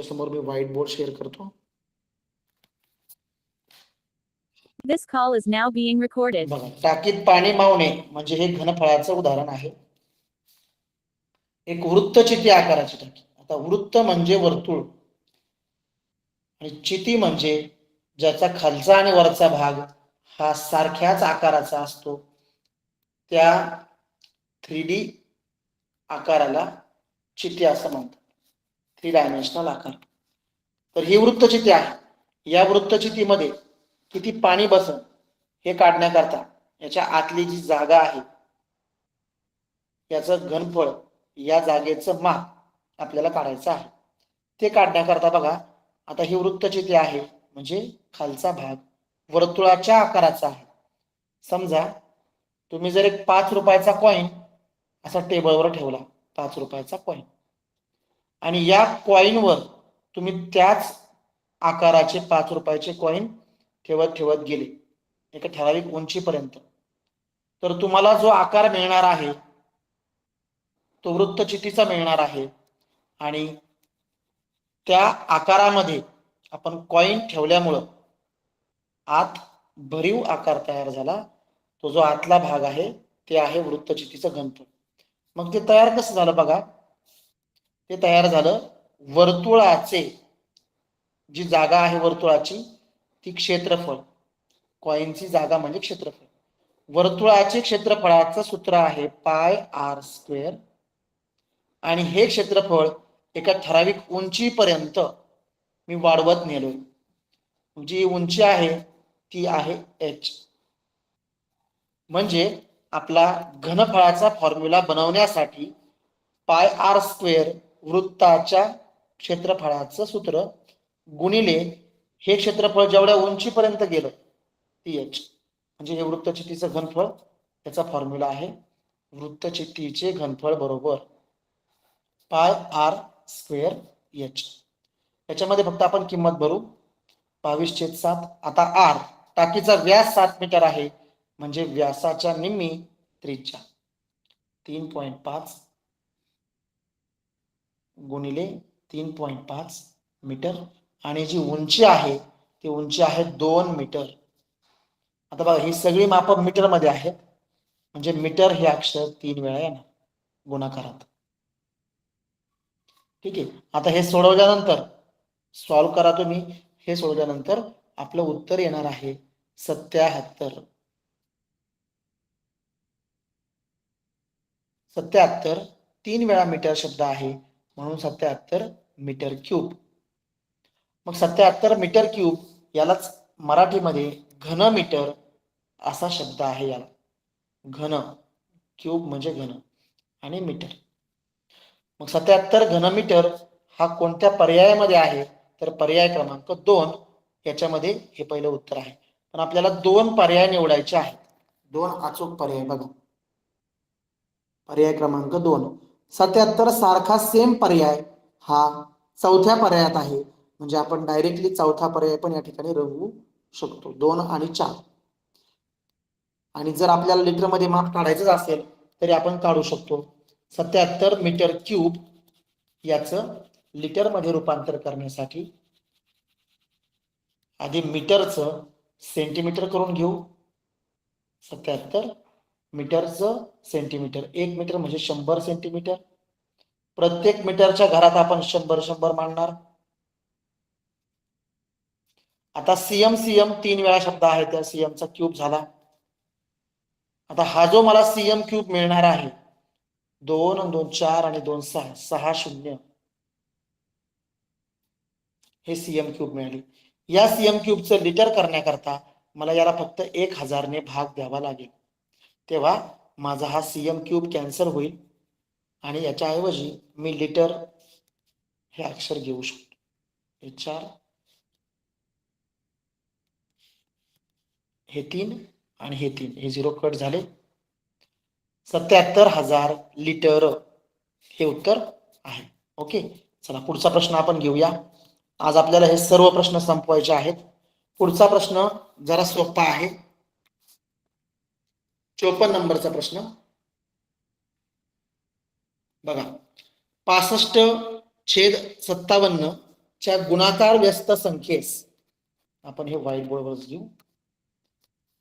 समोर मी white board share करतो. This call is now being recorded. बघा, टाकीत पाणी मावणे म्हणजे हे घनफळाचं उदाहरण आहे. एक वृत्तचिती आकाराची टाकी. आता वृत्त म्हणजे वर्तुळ आणि चिती म्हणजे ज्याचा खालचा आणि वरचा भाग हा सारख्याच आकाराचा असतो, त्या 3D आकाराला चिती असं म्हणतात. 3 डायमेन्शनल आकार. तर ही वृत्तचिती आहे. या वृत्तचितीमध्ये किती पाणी बसन हे काढण्याकरता याच्या आतली जी जागा आहे, याचं घनफळ, या जागेचं माप आपल्याला काढायचं आहे. ते काढण्याकरता बघा, आता ही वृत्तचिती आहे म्हणजे खालचा भाग वर्तुळाच्या आकाराचा आहे. समजा तुम्ही जर एक 5 रुपयाचा कॉइन असा टेबलवर ठेवला, 5 रुपयाचा कॉइन, आणि या कॉइनवर तुम्ही त्याच आकाराचे 5 रुपयाचे कॉइन ठेवत ठेवत गेले एका ठराविक उंचीपर्यंत, तर तुम्हाला जो आकार मिळणार आहे तो वृत्तचितीचा मिळणार आहे. आणि त्या आकारामध्ये आपण कॉइन ठेवल्यामुळं आत भरीव आकार तयार झाला. तो जो आतला भाग आहे ते आहे वृत्तचितीचं घनफळ. मग ते तयार कसं झालं बघा, ते तयार झालं वर्तुळाचे, जी जागा आहे वर्तुळाची ती क्षेत्रफळ, कॉइनची जागा म्हणजे क्षेत्रफळ. वर्तुळाचे क्षेत्रफळाचं सूत्र आहे पाय आर स्क्वेअर, आणि हे क्षेत्रफळ एका ठराविक उंचीपर्यंत मी वाढवत नेलोय. जी उंची आहे ती आहे h. म्हणजे आपला घनफळाचा फॉर्म्युला बनवण्यासाठी पाय आर स्क्वेअर वृत्ताच्या क्षेत्रफळाचं सूत्र गुणिले हे क्षेत्रफळ जेवढ्या उंचीपर्यंत गेलं ती h. म्हणजे हे वृत्तचितीचं घनफळ, त्याचा फॉर्म्युला आहे वृत्तचितीचे घनफळ बरोबर पाय आर स्क्वेअर h. याच्यामध्ये फक्त आपण किंमत भरू 22/7. आता आर, टाकीचा व्यास 7 मीटर आहे म्हणजे व्यासाच्या निम्मी त्रिज्या 3.5 गुणिले 3.5 मीटर, आणि जी उंची आहे ती उंची आहे 2 मीटर. आता बघा, ही सगळी माप मीटर मध्ये आहेत म्हणजे मीटर हे अक्षर 3 वेळा येणार गुणाकारात. ठीक आहे. आता हे सोडवल्यानंतर, सॉल्व करा तुम्ही, हे सोडवल्यानंतर आपलं उत्तर येणार आहे 77. 77 3 वेळा मीटर शब्द आहे म्हणून 77 मीटर क्यूब. मग 77 मीटर क्यूब यालाच मराठीमध्ये घन मीटर असा शब्द आहे. याला घन, क्यूब म्हणजे घन आणि मीटर. मग 77 घनमीटर हा कोणत्या पर्यायामध्ये आहे, तर पर्याय क्रमांक 2 याच्यामध्ये हे पहिलं उत्तर आहे. पण आपल्याला 2 पर्याय निवडायचे आहेत. 2 अचूक पर्याय बघा. पर्याय क्रमांक 2 77 सारखा सेम पर्याय हा चौथ्या पर्यायात आहे. म्हणजे आपण डायरेक्टली चौथा पर्याय पण या ठिकाणी रंगवू शकतो, 2 आणि 4. आणि जर आपल्याला लिटर मध्ये माप काढायचं असेल तरी आपण काढू शकतो. 77 मीटर क्यूब याचं लिटर मध्ये रूपांतर करण्यासाठी आधी मीटरचं सेंटीमीटर करून घेऊ. 77 मीटरचं सेंटीमीटर, 1 मीटर म्हणजे 100 सेंटीमीटर. प्रत्येक मीटरच्या घरात आपण 100 मांडणार. आता सीएम सीएम 3 वेळा शब्द आहे, त्या सीएमचा क्यूब झाला. आता हा जो मला सीएम क्यूब मिळणार आहे, 2 आणि 2 4 आणि 2 6 6 0, हे सीएम क्यूब मिळाली. या सीएम क्यूबचं लिटर करण्याकरता मला याला फक्त 1000 ने भाग द्यावा लागेल. तेव्हा माझा हा सीएम क्यूब कॅन्सल होईल आणि याच्या ऐवजी मी लिटर हे अक्षर घेऊ शकतो. हे 4, हे 3 आणि हे 3, हे 0 कट झाले. 77,000 लिटर हे उत्तर आहे. ओके, चला पुढचा प्रश्न आपण घेऊया. आज आपल्याला हे सर्व प्रश्न संपवायचे आहेत. पुढचा प्रश्न जरा सोपा आहे. 54 नंबरचा प्रश्न बघा. 65/57 च्या गुणाकार व्यस्त संख्येस, आपण हे व्हाईट बोर्डवर घेऊ,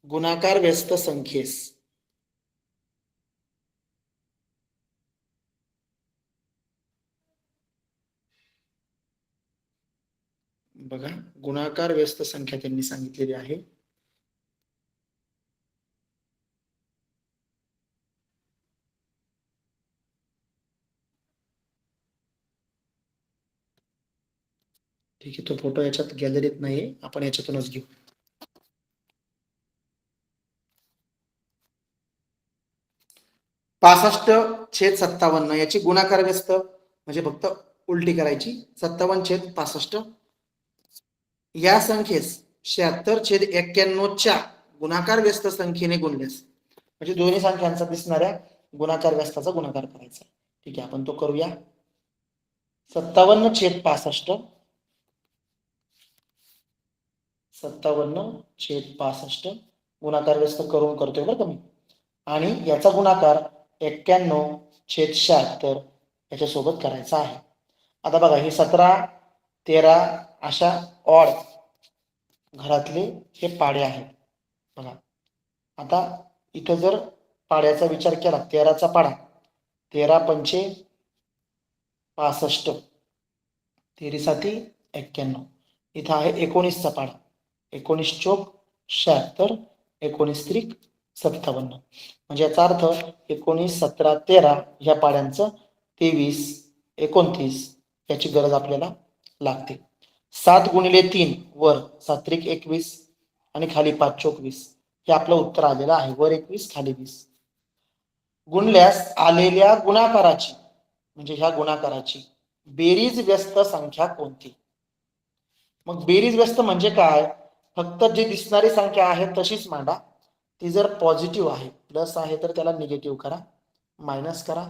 गुणाकार व्यस्त संख्येस बघा, गुणाकार व्यस्त संख्या त्यांनी सांगितलेली आहे. ठीक आहे, तो फोटो याच्यात गॅलरीत नाहीये, आपण याच्यातूनच घेऊ. पासष्ट छेद 57 याची गुणाकार व्यस्त म्हणजे फक्त उलटी करायची, 57 छेद 65 या संख्येस 76 छेद 91 च्या गुणाकार व्यस्त संख्येने गुणल्यास, म्हणजे दोन्ही संख्यांचा दिसणाऱ्या गुणाकार व्यस्ताचा गुणाकार करायचा. ठीक आहे, आपण तो करूया. 57 छेद 65, 57 छेद 65 गुणाकार व्यस्त करून करतोय बरं का मी, आणि याचा गुणाकार 91 छेद 76 याच्यासोबत करायचा आहे. आता बघा, हे 17 13 अशा ऑड घरातले हे पाडे आहेत बघा. आता इथं जर पाड्याचा विचार केला, 13चा पाडा 13 पंचे 65, 13 साती 91, इथं आहे 19चा पाडा 19 चोक 76, 19 त्रिक 57, म्हणजे याचा अर्थ 19 17 13 ह्या पाड्यांचं 23 29 याची गरज आपल्याला लागते. 7 गुणिले 3 वर 7 त्रिक 21 आणि खाली 5 चोक 20 हे आपलं उत्तर आलेलं आहे. वर 21 खाली 20. गुणल्यास आलेल्या गुणाकाराची म्हणजे ह्या गुणाकाराची बेरीज व्यस्त संख्या कोणती? मग बेरीज व्यस्त म्हणजे काय? फक्त जी दिसणारी संख्या आहे तशीच मांडा. ती जर पॉझिटिव्ह आहे, प्लस आहे तर त्याला निगेटिव्ह करा, मायनस करा,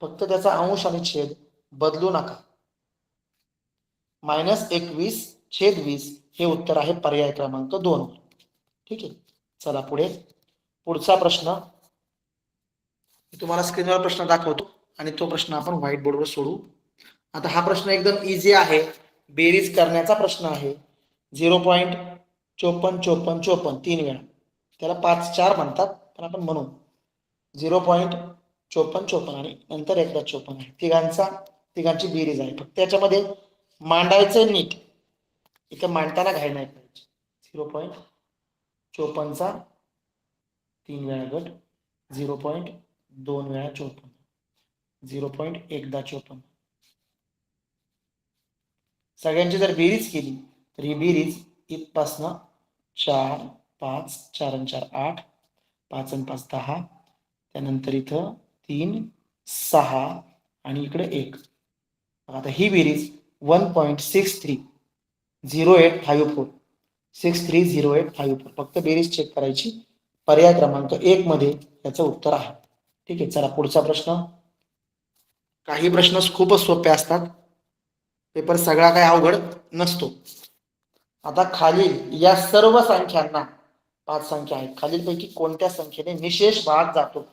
फक्त त्याचा अंश आणि छेद बदलू नका. -21 छेद 20 हे उत्तर आहे पर्याय क्रमांक 2. ठीक आहे, चला पुढे. पुढचा प्रश्न तुम्हाला स्क्रीनवर प्रश्न दाखवतो आणि तो प्रश्न आपण व्हाईट बोर्डवर सोडू. आता हा प्रश्न एकदम इझी आहे, बेरीज करण्याचा प्रश्न आहे. 0.545454 तीन वेळा, त्याला 5 4 म्हणतात पण आपण म्हणू 0.5454 आणि नंतर एकदा 54 आहे. तिघांची बेरीज आहे. फक्त त्याच्यामध्ये मांडायचं नीट, इथं मांडताना घाई नाही पाहिजे. 0.54चा 3 वेळा गट, 0.2 वेळा 54, 0.1 सगळ्यांची जर बेरीज केली तर ही बेरीज इथपासनं 4 5 4 आणि 4 8, 5 आणि 5 10, त्यानंतर इथं 3 6 आणि इकडे 1. आता ही बेरीज 1.630854 630854 फक्त बेरीज चेक करायची. पर्याय क्रमांक 1 मध्ये याचं उत्तर आहे. ठीक आहे, चला पुढचा प्रश्न. काही प्रश्न खूपच सोपे असतात, पेपर सगळा काही अवघड नसतो. आता खालील या सर्व संख्यांना 5 संख्या आहेत, खालीलपैकी कोणत्या संख्येने निशेष भाग जातो?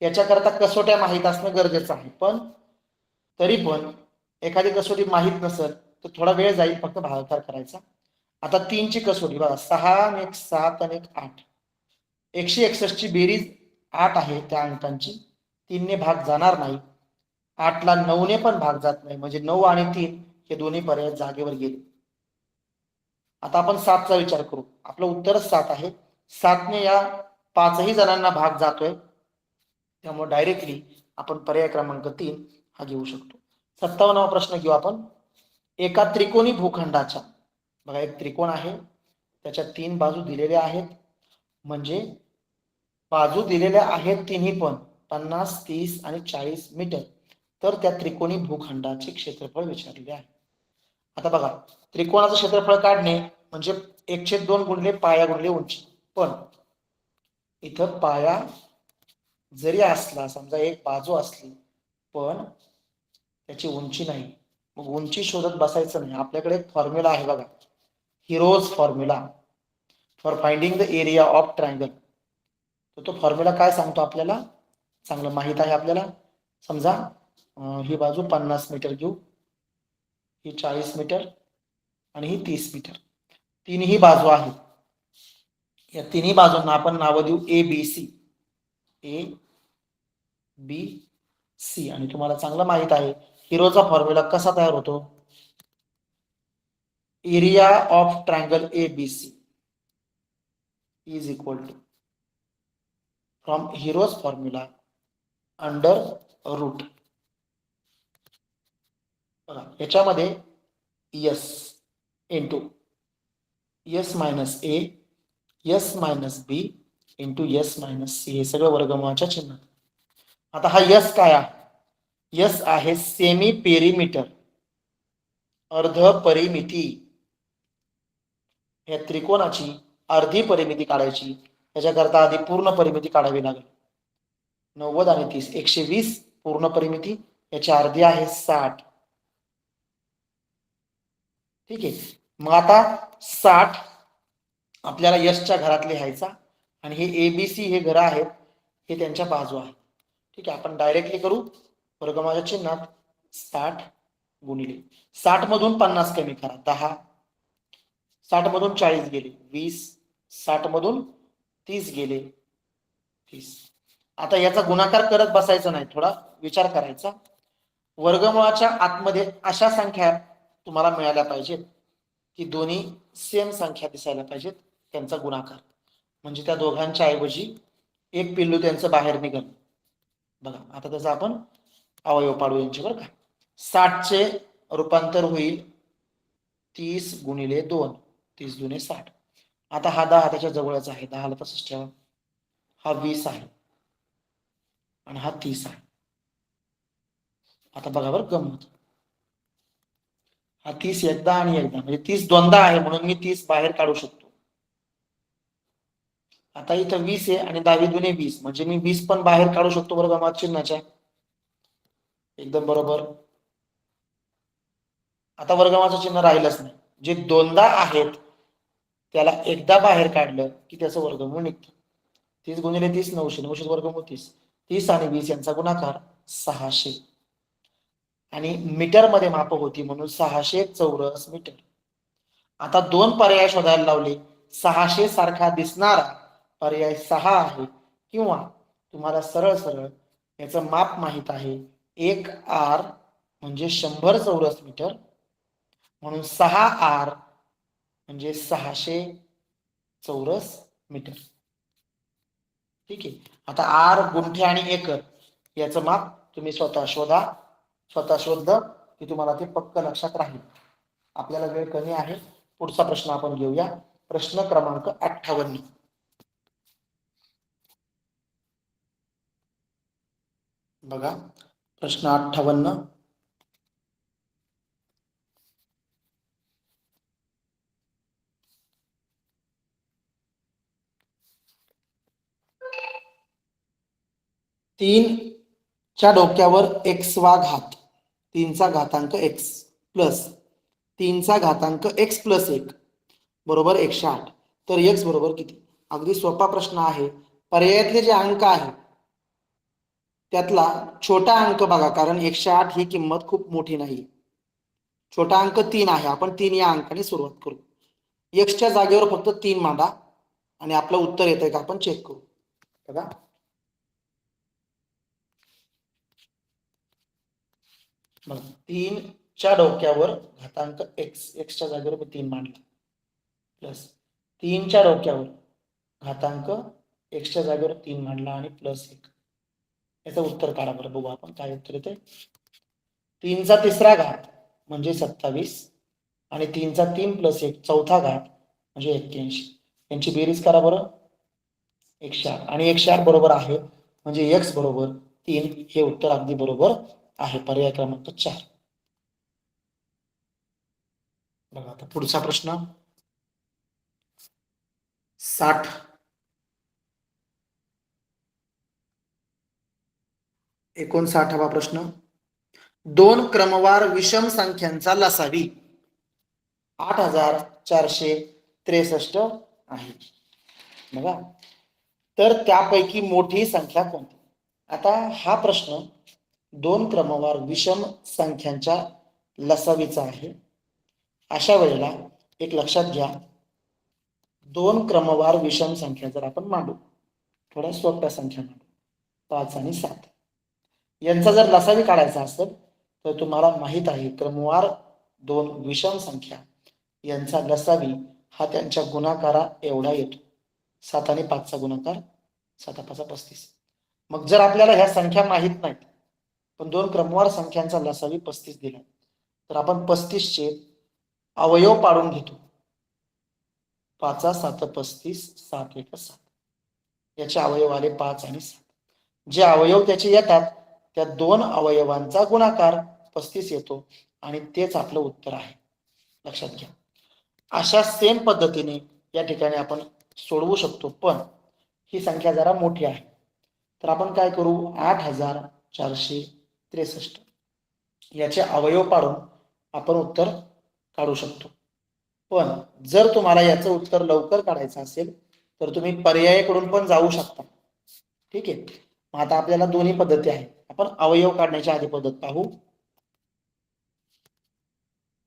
याच्याकरता कसोट्या माहीत असणं गरजेचं आहे, पण तरी पण एखादी कसोटी माहीत नसेल तर थोडा वेळ जाईल, फक्त भागाकार करायचा. आता 3 ची कसोटी बघा, 6 आणि 1 7 आणि 1 8, 161 ची बेरीज 8 आहे त्या अंकांची, 3 ने भाग जाणार नाही. 8 ला 9 ने पण भाग जात नाही, म्हणजे 9 आणि 3 हे दोन्ही पर्याय जागेवर गेले. आता आपण 7 चा विचार करू, आपलं उत्तरच 7 आहे. 7 ने या 5ही जणांना भाग जातोय, त्यामुळे डायरेक्टली आपण पर्याय क्रमांक 3 हा घेऊ शकतो. 57वा प्रश्न घेऊ आपण. एका त्रिकोणी भूखंडाच्या, बघा एक त्रिकोण आहे, त्याच्या 3 बाजू दिलेल्या आहेत, म्हणजे बाजू दिलेल्या आहेत तिन्ही पण 50 30 आणि 40 मीटर. तर त्या त्रिकोणी भूखंडाचे क्षेत्रफळ विचारले आहे. आता बघा, त्रिकोणाचं क्षेत्रफळ काढणे म्हणजे 1/2 गुणिले पाया गुणिले उंची, पण इथं पाया जरी असला, समजा एक बाजू असली पण त्याची उंची नाही, मग उंची शोधत बसायचं नाही. आपल्याकडे एक फॉर्म्युला आहे बघा, heroes formula for finding the area of triangle. तो फॉर्म्युला काय सांगतो आपल्याला, चांगलं माहित आहे आपल्याला. समजा ही बाजू 50 मीटर घेऊ, ही 40 मीटर आणि ही 30 मीटर. तीनही बाजू आहेत. या तिन्ही बाजूंना आपण नाव देऊ ABC. ABC. आणि तुम्हाला चांगलं माहित आहे हिरोचा फॉर्म्युला कसा तयार होतो. Area of triangle ABC is equal to from Heron's formula under root. बघा याच्यामध्ये S into S minus A S minus B into S minus C हे सगळं वर्गमूळाच्या चिन्हात. आता हा S काय आहे. S आहे सेमी पेरिमीटर, अर्ध परिमिती. या त्रिकोणाची अर्धी परिमिती काढायची त्याच्याकरता आधी पूर्ण परिमिती काढावी लागेल. 90 आणि 30 120 पूर्ण परिमिती, याची अर्धी आहे 60. ठीक आहे. मग आता 60 आपल्याला यशच्या घरात लिहायचा आणि हे ABC हे घर आहेत, हे त्यांच्या बाजू आहेत. ठीक आहे, आपण डायरेक्टली करू. वर्गमूळाच्या चिन्हात 60 गुणिले 60 मधून 50 कमी करा 10, 60 मधून 40 गेले 20, 60 मधून 30 गेले 30. आता याचा गुणाकार करत बसायचा नाही, थोडा विचार करायचा. वर्गमूळाच्या आतमध्ये अशा संख्या तुम्हाला मिळाल्या पाहिजेत की दोन्ही सेम संख्या दिसायला पाहिजेत, त्यांचा गुणाकार. म्हणजे त्या दोघांच्या ऐवजी एक पिल्लू त्यांचं बाहेर निघल. बघा आता त्याचा आपण अवयव पाडू यांच्यावर का. 60 चे रूपांतर होईल 30 गुणिले 2, 30 दुने 60. आता हा 10 त्याच्या जवळच आहे, 10ला तसंच ठेवा. हा 20 आहे आणि हा 30 आहे. आता बघा बरं गंमत, हा 30 एकदा आणि एकदा, म्हणजे 30 दोनदा आहे म्हणून मी 30 बाहेर काढू शकतो. आता इथं 20 आहे आणि 10 दुने 20, म्हणजे मी 20 पण बाहेर काढू शकतो वर्गमूळ चिन्हाच्या. एकदम बरोबर. आता वर्गमूळाचं चिन्ह राहिलंच नाही. जे दोनदा आहेत त्याला एकदा बाहेर काढलं की त्याचं वर्गमूळ निघतं. 30 गुणिले 30 900, 900 वर्गमूळ 30, 30 आणि 20 यांचा गुणाकार 600. आणि मीटर मध्ये माप होती म्हणून 600 चौरस मीटर. आता दोन पर्याय शोधायला लावले. 600 सारखा दिसणारा पर्याय 6 आहे, किंवा तुम्हाला सरळ सरळ याचं माप माहित आहे 1 R म्हणजे 100 चौरस मीटर, म्हणून 6 R म्हणजे 600 चौरस मीटर. ठीक आहे. आता R गुंठे आणि एकर याचं माप तुम्ही स्वतः शोधा. स्वतः शोधलं की तुम्हाला ते पक्क लक्षात राहील. आपल्याला वेळ कमी आहे, पुढचा प्रश्न आपण घेऊया. प्रश्न क्रमांक 58. बघा प्रश्न 58. तीन च्या डोक्यावर x वा घात 3 चा घातांक x प्लस 3 चा घातांक x प्लस 1 बरोबर 108. तर x बरोबर किती. अगदी सोपा प्रश्न आहे. पर्यायातले जे अंक आहेत त्यातला छोटा अंक बघा, कारण 108 ही किंमत खूप मोठी नाही. छोटा अंक 3 आहे, आपण 3 या अंकाने सुरुवात करू. x च्या जागेवर फक्त 3 मांडा आणि आपलं उत्तर येतंय का आपण चेक करू. बघा मग 3 च्या डोक्यावर घातांक x च्या जागेवर मी 3 मांडला, प्लस 3 च्या डोक्यावर घातांक x च्या जागेवर 3 मांडला आणि प्लस 1. याचं उत्तर काढा बरं, बघू आपण काय उत्तर येते. 3 चा तिसरा घात म्हणजे 27 आणि 3 चा 3 प्लस 1 चौथा घात म्हणजे 81. यांची बेरीज करा बरं, 108 आणि 108 बरोबर आहे, म्हणजे x बरोबर 3 हे उत्तर अगदी बरोबर आहे. पर्याय क्रमांक 4. बघा आता पुढचा प्रश्न 60. एकूण 60वा प्रश्न. दोन क्रमवार विषम संख्यांचा लसावी 8463 आहे. बघा तर त्यापैकी मोठी संख्या कोणती. आता हा प्रश्न दोन क्रमवार विषम संख्यांच्या लसावीचा आहे. अशा वेळेला एक लक्षात घ्या, दोन क्रमवार विषम संख्या जर आपण मांडू, थोड्या सोप्या संख्या मांडू, 5 आणि 7, यांचा जर लसावी काढायचा असेल तर तुम्हाला माहित आहे क्रमवार दोन विषम संख्या यांचा लसावी हा त्यांच्या गुणाकारा एवढा येतो. 7 आणि 5चा गुणाकार 7 5 35. मग जर आपल्याला ह्या संख्या माहित नाहीत पण दोन क्रमवार संख्यांचा लसावी 35 दिला तर आपण 35चे अवयव पाडून घेतो. 5 7 35, 7 1 7. याचे अवयव आले 5 आणि 7. जे अवयव त्याचे येतात त्या दोन अवयवांचा गुणाकार 35 येतो आणि तेच आपलं उत्तर आहे. लक्षात घ्या. अशा सेम पद्धतीने या ठिकाणी आपण सोडवू शकतो, पण ही संख्या जरा मोठी आहे तर आपण काय करू, 8463 याचे अवयव पाडून आपण उत्तर काढू शकतो. पण जर तुम्हाला याचं उत्तर लवकर काढायचं असेल तर तुम्ही पर्यायाकडून पण जाऊ शकता. ठीक आहे. मग आता आपल्याला दोन्ही पद्धती आहेत. आपण अवयव काढण्याची आधी पद्धत पाहू.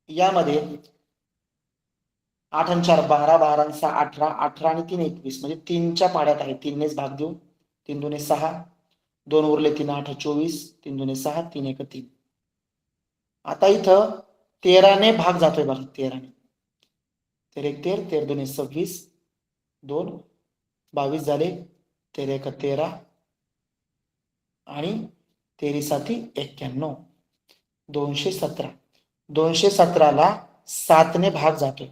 यामध्ये 8 आणि 4 12, 12 आणि 6 18, 18 आणि 3 21, म्हणजे 3च्या पाड्यात आहे. 3नेच भाग देऊ. 3 दुने 6, 2 उरले 3 8 24, 3 दुने 6, 3 1 3. आता इथं 13ने भाग जातोय बघा. 13ने 13 1 13, 13 दुने 26, 2 22 झाले, 13 1 13 आणि 13 7 91, 217. 217ला 7ने भाग जातोय.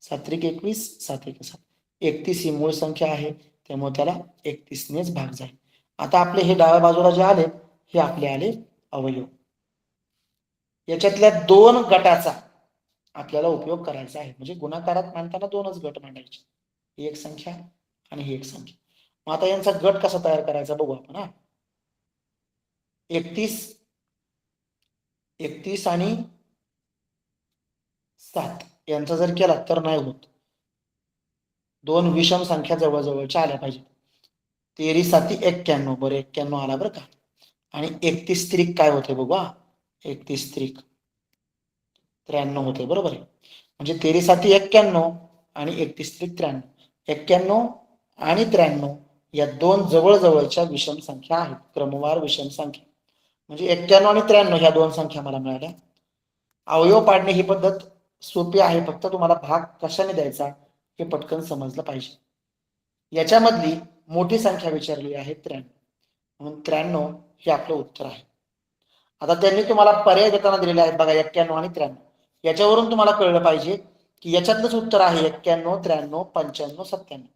7 3 21, 7 1 7. 31 ही मूळ संख्या आहे त्यामुळे त्याला 31नेच भाग जाईल. आता आपले हे डाव्या बाजूला जे आले हे आपले आले अवयव. याच्यातल्या दोन गटाचा आपल्याला उपयोग करायचा आहे. म्हणजे गुणाकारात मांडताना दोनच गट मांडायचे, ही एक संख्या आणि ही एक संख्या. मग आता यांचा गट कसा तयार करायचा बघू आपण. 31 आणि 7 यांचा जर केला तर नाही होत. दोन विषम संख्या जवळजवळच्या आल्या पाहिजे. 13 7 91, बरं 91 आला बरं का. आणि 31 त्रिक काय होते बघू. 31 त्रिक 93 होते, बरोबर आहे. म्हणजे 13 7 91 आणि 31 त्रिक 93. 91 आणि 93 या दोन जवळजवळच्या विषम संख्या आहेत, क्रमवार विषम संख्या. म्हणजे 91 आणि 93 ह्या दोन संख्या मला मिळाल्या. अवयव पाडणे ही पद्धत सोपी आहे, फक्त तुम्हाला भाग कशाने द्यायचा हे पटकन समजलं पाहिजे. याच्यामधली मोठी संख्या विचारली आहे 93, म्हणून 93 हे आपलं उत्तर आहे. आता त्यांनी तुम्हाला पर्याय देताना दिलेले आहेत बघा, 91 आणि 93. याच्यावरून तुम्हाला कळलं पाहिजे की याच्यातलंच उत्तर आहे 91 93 95 97.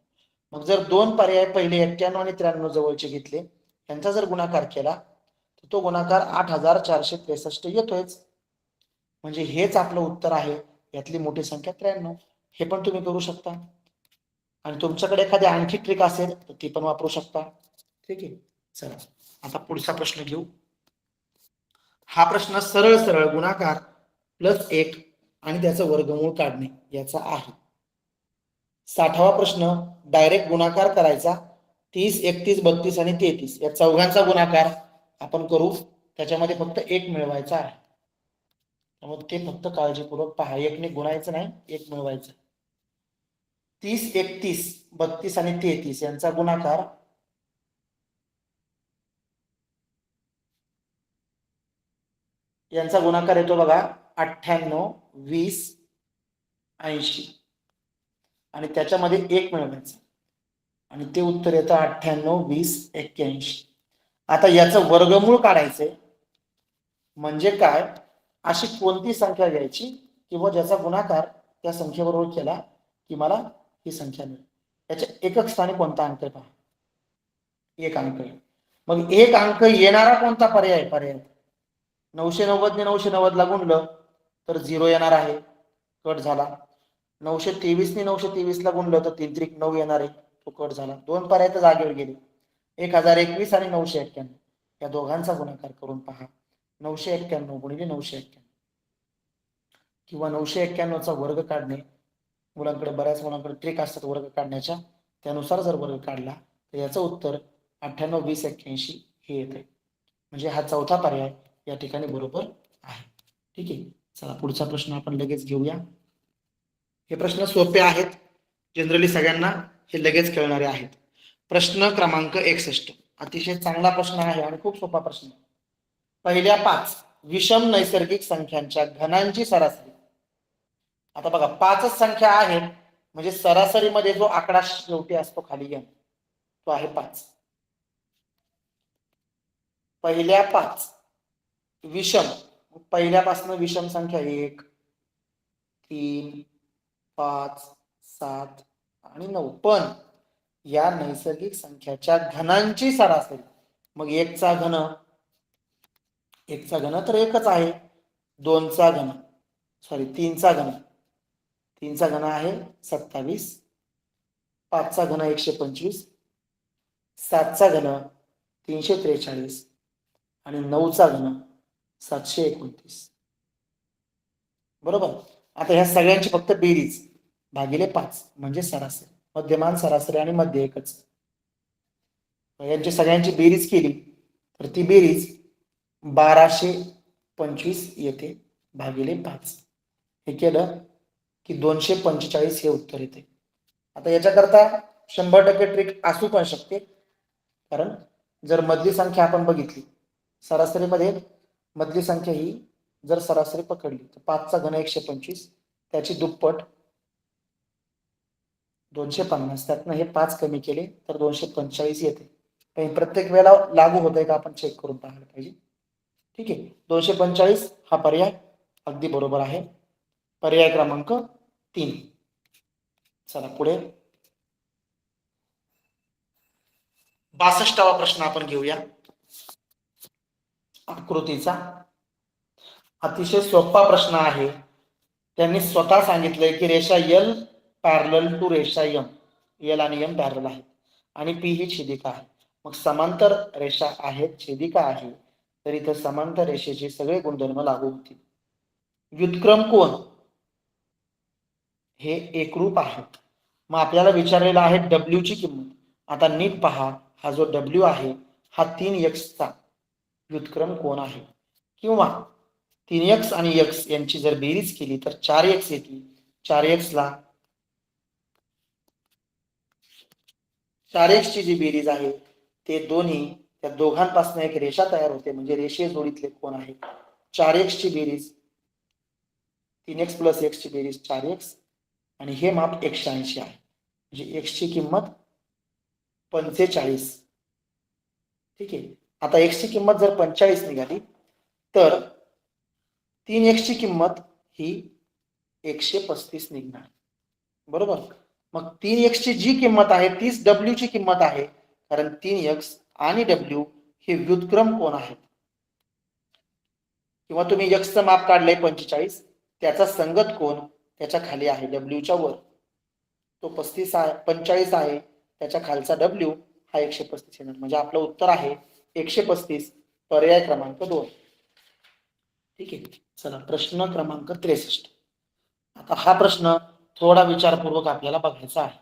मग जर दोन पर्याय पहिले 91 आणि 93 जवळचे घेतले, यांचा जर गुणाकार केला तर तो गुणाकार 8463 येतोयच. म्हणजे हेच आपलं उत्तर आहे. यातली मोठी संख्या 93. हे पण तुम्ही करू शकता. आणि तुमच्याकडे एखादी आणखी ट्रिक असेल तर ती पण वापरू शकता. ठीक आहे. चला आता पुढचा प्रश्न घेऊ. हा प्रश्न सरळ सरळ गुणाकार +1 आणि त्याचं वर्गमूळ काढणे याचा आहे. 60वा प्रश्न डायरेक्ट गुणाकार करायचा. 30 31 32 आणि 33 या चौघांचा गुणाकार आपण करू. त्याच्यामध्ये फक्त 1 मिळवायचा आहे, त्यामुळे ते फक्त काळजीपूर्वक पहा. 1ने गुणायचं नाही, 1 मिळवायचं. 30 31 32 आणि 33 यांचा गुणाकार येतो बघा 98 20 80 आणि त्याच्यामध्ये 1 मिळवायचं आणि ते उत्तर येतं 98 20 81. आता याचं वर्गमूळ काढायचंय. म्हणजे काय, अशी कोणती संख्या घ्यायची किंवा ज्याचा गुणाकार त्या संख्येबरोबर केला की मला ही संख्या मिळेल. याच्या एकक स्थानी कोणता अंक पहा, 1 अंक. मग 1 अंक येणारा कोणता पर्याय 990 ने 990 ला गुणलं तर 0 येणार आहे, कट झाला. 923 ने 923 ला गुणलं तर 3 त्रिक 9 येणार आहे, तो कट झाला. दोन पर्याय तर जागेवर गेले. 1021 आणि 991 या दोघांचा गुणाकार करून पहा. 991 गुणिले 991 किंवा 991चा वर्ग काढणे. बऱ्याच मुलांकडे ट्रिक असतात वर्ग काढण्याच्या, त्यानुसार जर वर्ग काढला तर याचं उत्तर 98 20 81 हे येते. म्हणजे हा चौथा पर्याय या ठिकाणी बरोबर आहे. ठीक आहे. चला पुढचा प्रश्न आपण लगेच घेऊया. हे प्रश्न सोपे आहेत, जनरली सगळ्यांना हे लगेच कळणारे आहेत. प्रश्न क्रमांक 61 अतिशय चांगला प्रश्न आहे आणि खूप सोपा प्रश्न. पहिल्या 5 विषम नैसर्गिक संख्यांच्या घनांची सरासरी. आता बघा 5च संख्या आहेत म्हणजे सरासरीमध्ये जो आकडा शेवटी असतो खाली n तो आहे 5. पहिल्या 5 विषम, पहिल्यापासून विषम संख्या 1 3 5 7 आणि 9, पण या नैसर्गिक संख्याच्या घनांची सरासरी. मग 1 चा घन, 1 चा घन तर एकच आहे, 2 चा घन सॉरी 3 चा घन, 3 चा घन आहे 27, 5 चा घन 125, 7 चा घन 343 आणि 9 चा घन 729. बरोबर. आता ह्या सगळ्यांची फक्त बेरीज भागिले 5 म्हणजे सरासरी, मध्यमान सरासरी आणि मध्य एकच. यांची सगळ्यांची बेरीज केली तर ती बेरीज 1225 येते भागिले 5. हे केलं की 245 हे उत्तर येते. आता याच्याकरता 100% ट्रिक असू पण शकते, कारण जर मधली संख्या आपण बघितली सरासरीमध्ये, मधली संख्या ही जर सरासरी पकडली तर 5 चा घन 125, त्याची दुप्पट 250, त्यातनं हे 5 कमी केले तर 245 येते. पण प्रत्येक वेळेला लागू होतंय का आपण चेक करून पाहायला पाहिजे. ठीक आहे, 245 हा पर्याय अगदी बरोबर आहे, पर्याय क्रमांक 3. चला पुढे 62वा प्रश्न आपण घेऊया. आकृतीचा अतिशय सोपा प्रश्न आहे. त्यांनी स्वतः सांगितलंय की रेषा L पॅरलल टू रेषा M, L आणि M पॅरलल आहे आणि P ही छेदिका आहे. मग समांतर रेषा आहेत, छेदिका आहे, तर इथं समांतर रेषेचे सगळे गुणधर्म लागू होतील. व्युत्क्रम कोन हे एकरूप आहेत. मग आपल्याला विचारलेलं आहे W ची किंमत. आता नीट पहा, हा जो W आहे हा 3x चा व्युत्क्रम कोन आहे, किंवा 3x आणि x यांची जर बेरीज केली तर 4x येते. 4x ला 4x ची जी बेरीज आहे ते दोन्ही, त्या दोघांपासून एक रेषा तयार होते, म्हणजे रेषीय जोडीतले कोन आहे. 4x ची बेरीज 3x प्लस x ची बेरीज 4x आणि हे माप 180 आहे, म्हणजे x ची किंमत 45. ठीक आहे. आता x ची किंमत जर 45 निघाली तर 3x ची किंमत ही 135 निघणार. बरोबर. मग 3x ची जी किंमत आहे तीच W ची किंमत आहे, कारण 3x आणि W हे व्युत्क्रम कोन आहेत. किंवा तुम्ही x चं माप काढलंय 45, त्याचा संगत कोन त्याच्या खाली आहे, W च्या वर तो 35 आहे, 45 आहे, त्याच्या खालचा W हा 135 येणार. म्हणजे आपलं उत्तर आहे 135, पर्याय क्रमांक 2. ठीक आहे. चला प्रश्न क्रमांक 63. आता हा प्रश्न थोडा विचारपूर्वक आपल्याला बघायचा आहे.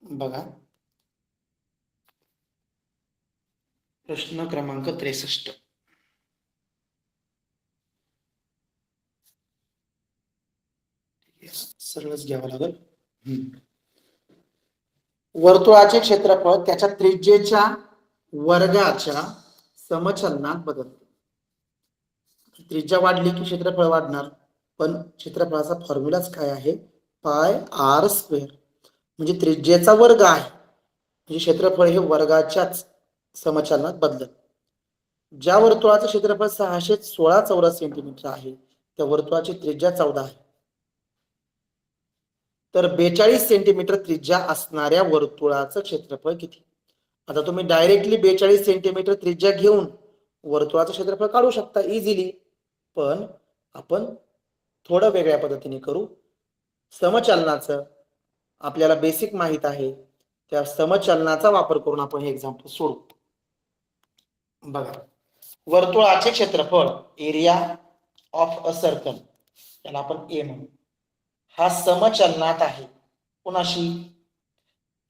बघा प्रश्न क्रमांक 63. सरळच घ्यावं लागेल. वर्तुळाचे क्षेत्रफळ त्याच्या त्रिज्येच्या वर्गाच्या समचलनात बदलते. त्रिज्या वाढली की क्षेत्रफळ वाढणार, पण क्षेत्रफळाचा फॉर्म्युलाच काय आहे, पाय आर स्क्वेअर, म्हणजे त्रिज्येचा वर्ग आहे, म्हणजे क्षेत्रफळ हे वर्गाच्याच समचलनात बदलत. ज्या वर्तुळाचं क्षेत्रफळ 616 चौरस सेंटीमीटर आहे त्या वर्तुळाची त्रिज्या 14 आहे. तर 42 सेंटीमीटर त्रिज्या असणाऱ्या वर्तुळाचं क्षेत्रफळ किती. आता तुम्ही डायरेक्टली 42 सेंटीमीटर त्रिज्या घेऊन वर्तुळाचं क्षेत्रफळ काढू शकता इझिली, पण आपण थोडं वेगळ्या पद्धतीने करू. समचलनाचं आपल्याला बेसिक माहित आहे, त्या समचलनाचा वापर करून आपण हे एक्झाम्पल सोडू. बघा, वर्तुळाचे क्षेत्रफळ एरिया ऑफ अ सर्कल, त्याला आपण ए म्हणू, हा समचलनात आहे कोणाशी,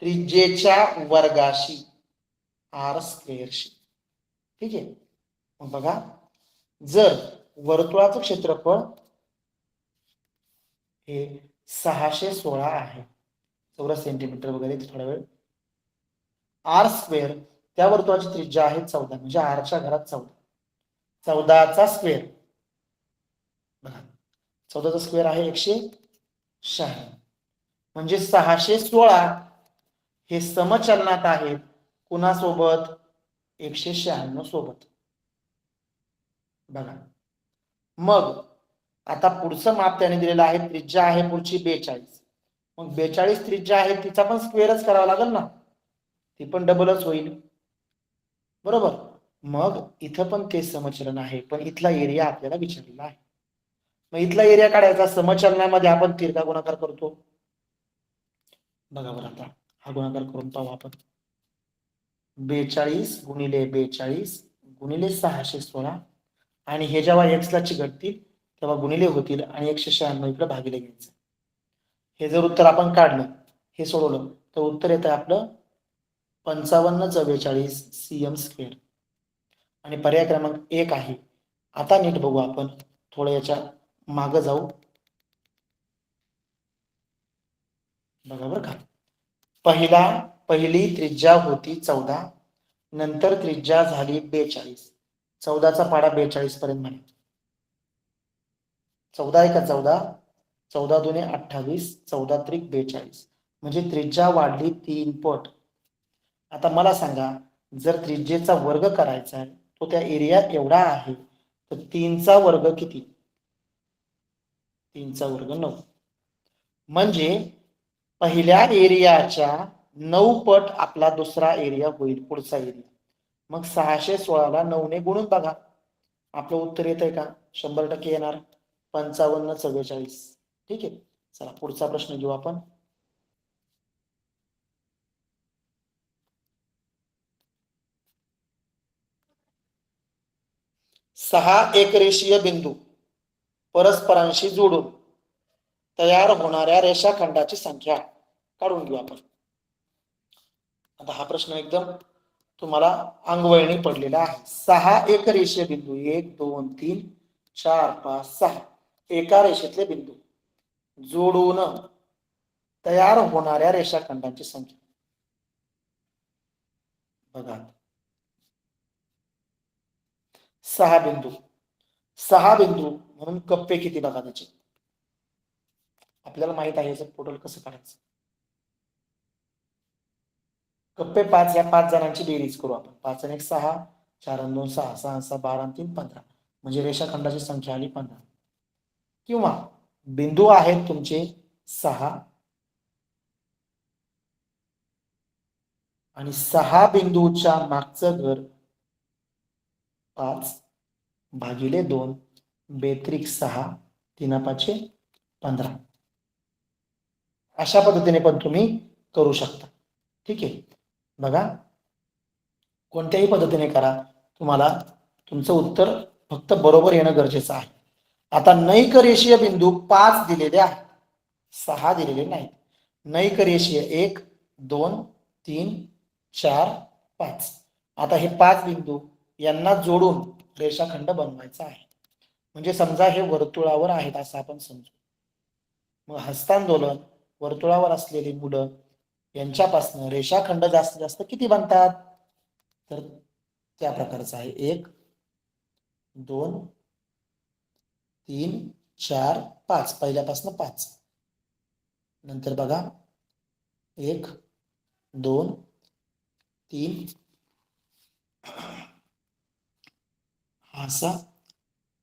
त्रिज्येच्या वर्गाशी, आर स्क्वेअरशी. ठीक आहे. मग बघा, जर वर्तुळाचं क्षेत्रफळ हे 616 आहे चौरस सेंटीमीटर वगैरे थोडा वेळ. आर स्क्वेअर त्या वर्तुळाची त्रिज्या आहे 14 म्हणजे आरच्या घरात 14. 14चा स्क्वेअर बघा 14चा स्क्वेअर आहे 196 म्हणजे 616 हे समचलनात आहेत कुणासोबत 196 सोबत. बघा मग आता पुढचं माप त्याने दिलेलं आहे त्रिज्या आहे पुढची 42. मग 42 त्रिज्या आहे तिचा पण स्क्वेअरच करावा लागेल ना, ती पण डबलच होईल बरोबर. मग इथं पण ते समचलन आहे पण इथला एरिया आपल्याला विचारलेला आहे. मग इथला एरिया काढायचा समचलनामध्ये आपण तिरका गुणाकार करतो. बघा बरं आता हा गुणाकार करून पाहू आपण. 42 गुणिले 42 गुणिले 616 आणि हे जेव्हा x ला चिकटतील तेव्हा गुणिले होतील आणि 196 इकडे भागिले घ्यायचं. हे जर उत्तर आपण काढलं हे सोडवलं तर उत्तर येतं आपलं 5544 cm स्क्वेअर आणि पर्याय क्रमांक 1 आहे. आता नीट बघू आपण थोडं याच्या मागे जाऊ. बघा बरं का पहिली त्रिज्या होती 14 नंतर त्रिज्या झाली 42. 14चा पाडा 42 पर्यंत म्हणा. 14 आहे का 14 14 दुने 28 14 त्रिक 42 म्हणजे त्रिज्या वाढली 3 पट. आता मला सांगा जर त्रिज्येचा वर्ग करायचा आहे तो त्या एरियात एवढा आहे तर 3चा वर्ग किती? 3चा वर्ग 9 म्हणजे पहिल्या एरियाच्या 9 पट आपला दुसरा एरिया होईल पुढचा एरिया. मग 616 ला 9 ने गुणून बघा आपलं उत्तर येतंय का? 100% येणार 5544. ठीक आहे चला पुढचा प्रश्न घेऊ आपण. सहा एकरेषीय बिंदू परस्परांशी जोडून तयार होणाऱ्या रेषाखंडाची संख्या काढून घेऊ आपण. आता हा प्रश्न एकदम तुम्हाला अंगवळणी पडलेला आहे. 6 एकरेषीय बिंदू 1 2 3 4 5 6 एका रेषेतले बिंदू जोडून तयार होणाऱ्या रेषाखंडाची संख्या बघा. 6 बिंदू म्हणून कप्पे किती बघा त्याचे आपल्याला माहित आहे. याचं टोटल कसं काढायचं. कप्पे 5 या 5 जणांची बेरीज करू आपण. 5 आणि 1 6 4 आणि 2 6 6 आणि 6 12 आणि 3 15 म्हणजे रेषाखंडाची संख्या आली 15. किंवा बिंदू आहेत तुमचे 6 आणि 6 बिंदूच्या मागचं घर 5 भागिले 2 बेत्रिक 6 3 5 15 अशा पद्धतीने पण तुम्ही करू शकता. ठीक आहे बघा कोणत्याही पद्धतीने करा तुम्हाला तुमचं उत्तर फक्त बरोबर येणं गरजेचं आहे. आता नैक रेषीय बिंदू 5 दिलेले आहेत 6 दिलेले नाहीत. नैक रेषीय 1 2 3 4 5. आता हे 5 बिंदू यांना जोडून रेषाखंड बनवायचा आहे. म्हणजे समजा हे वर्तुळावर आहेत असं आपण समजू. मग हस्तांदोलन वर्तुळावर असलेली मुलं यांच्यापासून रेषाखंड जास्तीत जास्त किती बनतात तर त्या प्रकारचं आहे 1 2 3 4 5 पहिल्यापासून 5 नंतर बघा 1 2 3 असा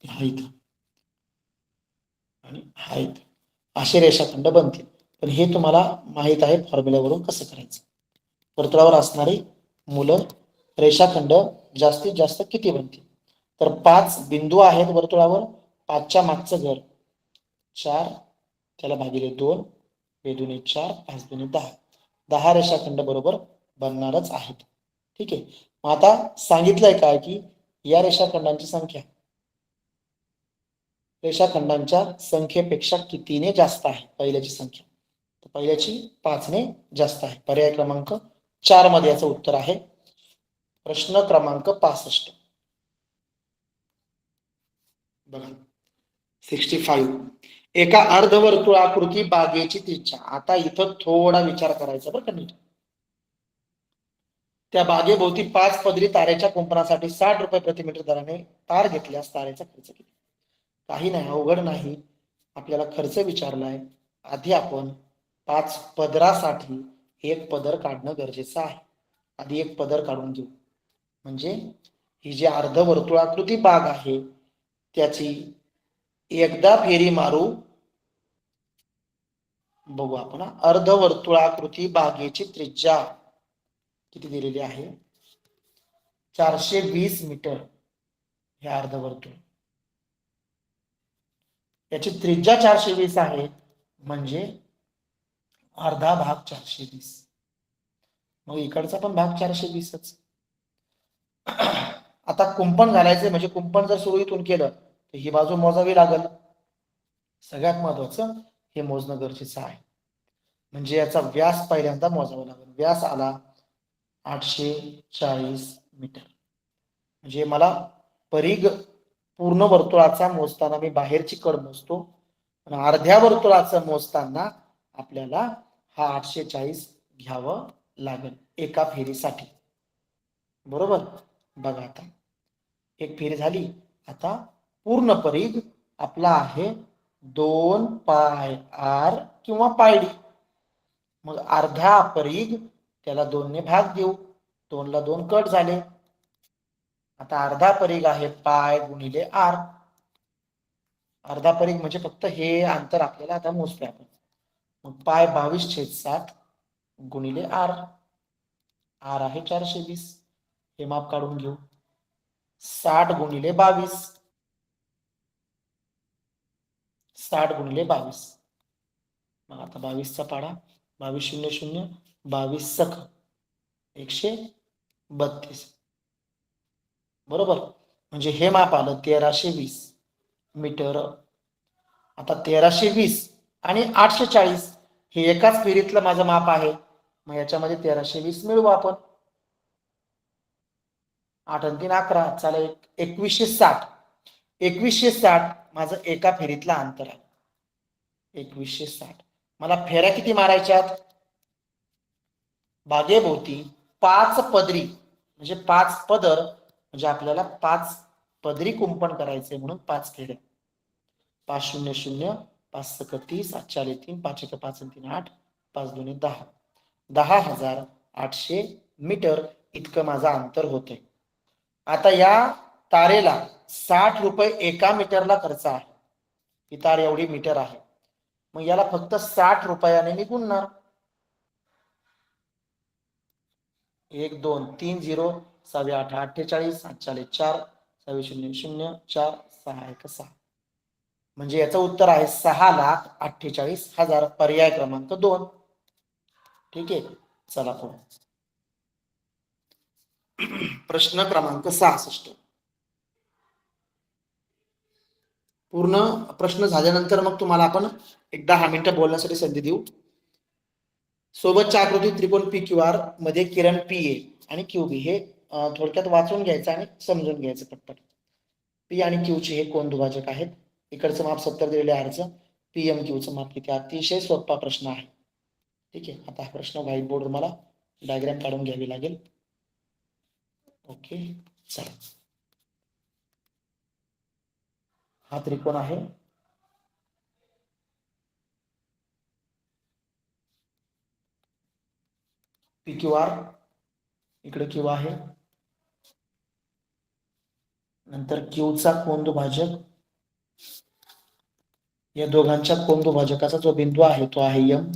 हाईत आणि हाईत असे रेषाखंड बनतील. पण हे तुम्हाला माहित आहे फॉर्म्युल्यावरून कसं करायचं. वर्तुळावर असणारी मुलं रेषाखंड जास्तीत जास्त किती बनतील तर 5 बिंदू आहेत वर्तुळावर. 5च्या मागचं घर 4 त्याला भागिले 2 2 4 5 2 10 10 रेषाखंड बरोबर बनणारच आहेत. ठीक आहे मग आता सांगितलंय काय की या रेषाखंडांची संख्या रेषाखंडांच्या संख्येपेक्षा कितीने जास्त आहे पहिल्याची संख्या तर पहिल्याची 5 ने जास्त आहे. पर्याय क्रमांक 4 मध्ये याचं उत्तर आहे. प्रश्न क्रमांक 65. बघा 65 एका अर्धवर्तुळाकृती बागेची त्रिज्या. आता इथं थोडा विचार करायचा बरं का नीट. त्या बागेभोवती 5 पदरी तारेच्या कुंपणासाठी 60 रुपये प्रति मीटर दराने तार घेतल्यास तारेचा खर्च किती? काही नाही, अवघड नाही. आपल्याला खर्च विचारलाय. आधी आपण 5 पदरासाठी एक पदर काढणं गरजेचं आहे. आधी एक पदर काढून घेऊ. म्हणजे ही जी अर्धवर्तुळाकृती बाग आहे त्याची एकदा फेरी मारू. बघू आपण अर्धवर्तुळाकृती बागेची त्रिज्या किती दिलेली आहे? 420 मीटर हे अर्धवर्तुळ. याची त्रिज्या 420 आहे म्हणजे अर्धा भाग 420. मग इकडचा पण भाग 420च. आता कुंपण घालायचे म्हणजे कुंपण जर सुरू इथून केलं तर ही बाजू मोजावी लागल. सगळ्यात महत्वाचं हे मोजणं गरजेचं आहे. म्हणजे याचा व्यास पहिल्यांदा मोजावा लागेल. व्यास आला 840 मीटर. म्हणजे मला परिघ पूर्ण वर्तुळाचा मोजताना मी बाहेरची कड मोजतो आणि अर्ध्या वर्तुळाचं मोजताना आपल्याला हा 840 घ्यावं लागेल एका फेरीसाठी. बरोबर. बघा आता एक फेरी झाली. आता पूर्ण परिघ आपला आहे 2 पाय आर किंवा पाय डी. मग अर्धा परिघ त्याला 2 ने भाग देऊ. 2 ला 2 कट झाले. आता अर्धा परिघ आहे पाय गुणिले आर. अर्धा परिघ म्हणजे फक्त हे अंतर आपल्याला आता मोजतोय आपण. मग पाय 22/7 गुणिले आर. आर आहे 420. हे माप काढून घेऊ. 60 गुणिले 22. 60 गुणिले 22. मग आता 22 चा पाडा 22 22 सख 132. बरोबर. म्हणजे हे माप आलं 1320 मीटर. आता 1320 आणि 840 हे एकाच फेरीतलं माझं माप आहे. मग याच्यामध्ये 1320 मिळवू आपण. 8 आणि 3 11. चला 2160. 2160 माझं एका फेरीतलं अंतर आहे. 2160. मला फेऱ्या किती मारायच्यात? बागेभोवती 5 पदरी म्हणजे 5 पदर म्हणजे आपल्याला 5 पदरी कुंपण करायचे म्हणून 5 फेऱ्या. 500 5 सक 30 8 3 5 1 5 3 8 5 2 10. 10,800 मीटर इतकं माझं अंतर होतंय. आता या तारेला 60 रुपये एका मीटरला खर्च आहे. ही तार एवढी मीटर आहे. मग याला फक्त 60 रुपयाने मी गुणणार. 1 2 3 0 6 8 48 7 4 4 6 0 4 6 1 6. म्हणजे याचं उत्तर आहे 6,48,000. पर्याय क्रमांक 2. ठीक आहे. चला पुढे. प्रश्न क्रमांक 66. पूर्ण प्रश्न झाल्यानंतर मग तुम्हाला आपण एक 10 मिनिटं बोलण्यासाठी संधी देऊ. सोबतच्या आकृती त्रिकोण पी क्यू आर मध्ये किरण पी ए आणि क्यू बी हे थोडक्यात वाचून घ्यायचं आणि समजून घ्यायचं पटपट. पी आणि क्यू चे हे कोण दुभाजक आहेत. इकडचं माप 70 दिलेले आरचं. पी एम क्यूचं माप किती? अतिशय सोपा प्रश्न आहे. ठीक आहे. आता हा प्रश्न व्हाईट बोर्डवर मला डायग्राम काढून घ्यावी लागेल. ओके. चला. हा त्रिकोण आहे. P Q R. इकडे क्यू आहे. नंतर क्यूचा कोन दुभाजक. या दोघांच्या कोन दुभाजकाचा जो बिंदू आहे तो आहे एम.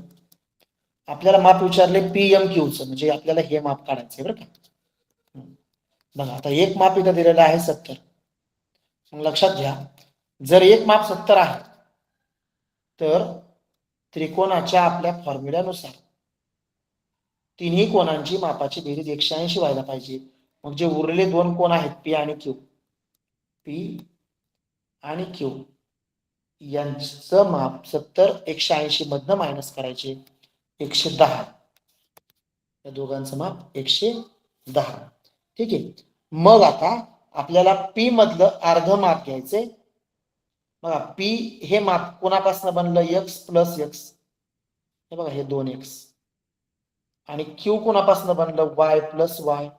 आपल्याला माप विचारले पी एम क्यूचं म्हणजे आपल्याला हे माप काढायचंय बरं का. बघा आता एक माप इथं दिलेलं आहे 70. मग लक्षात घ्या जर एक माप 70 आहे तर त्रिकोणाच्या आपल्या फॉर्म्युल्यानुसार तिन्ही कोणांची मापाची बेरीज 180 व्हायला पाहिजे. मग जे उरलेले 2 कोण आहेत पी आणि क्यू. पी आणि क्यू यांचं माप 70 180 मधनं मायनस करायचे 110. या दोघांचं माप 110. ठीक आहे. मग आता आपल्याला पी मधलं अर्ध माप घ्यायचे बघा पी हे माप कोणापासून बनलं, एक्स प्लस एक्स, हे बघा हे 2x, आणि क्यू कोणापासून बनलं, वाय प्लस वाय.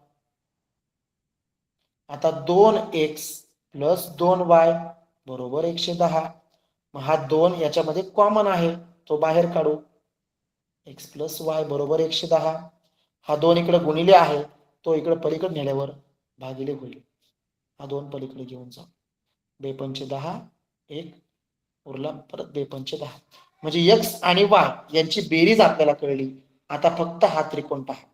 आता 2x प्लस 2y बरोबर 110. मग हा 2 याच्यामध्ये कॉमन आहे, तो बाहेर काढू. x प्लस वाय बरोबर 110. हा 2 इकडे गुणिले आहे, तो इकडे पलीकडे नेल्यावर भागिले होईल. हा 2 पलीकडे घेऊन जा. 2×5 = 1, उरला परत 2×5. म्हणजे x आणि y यांची बेरीज आपल्याला कळली. आता फक्त हा त्रिकोण पहा.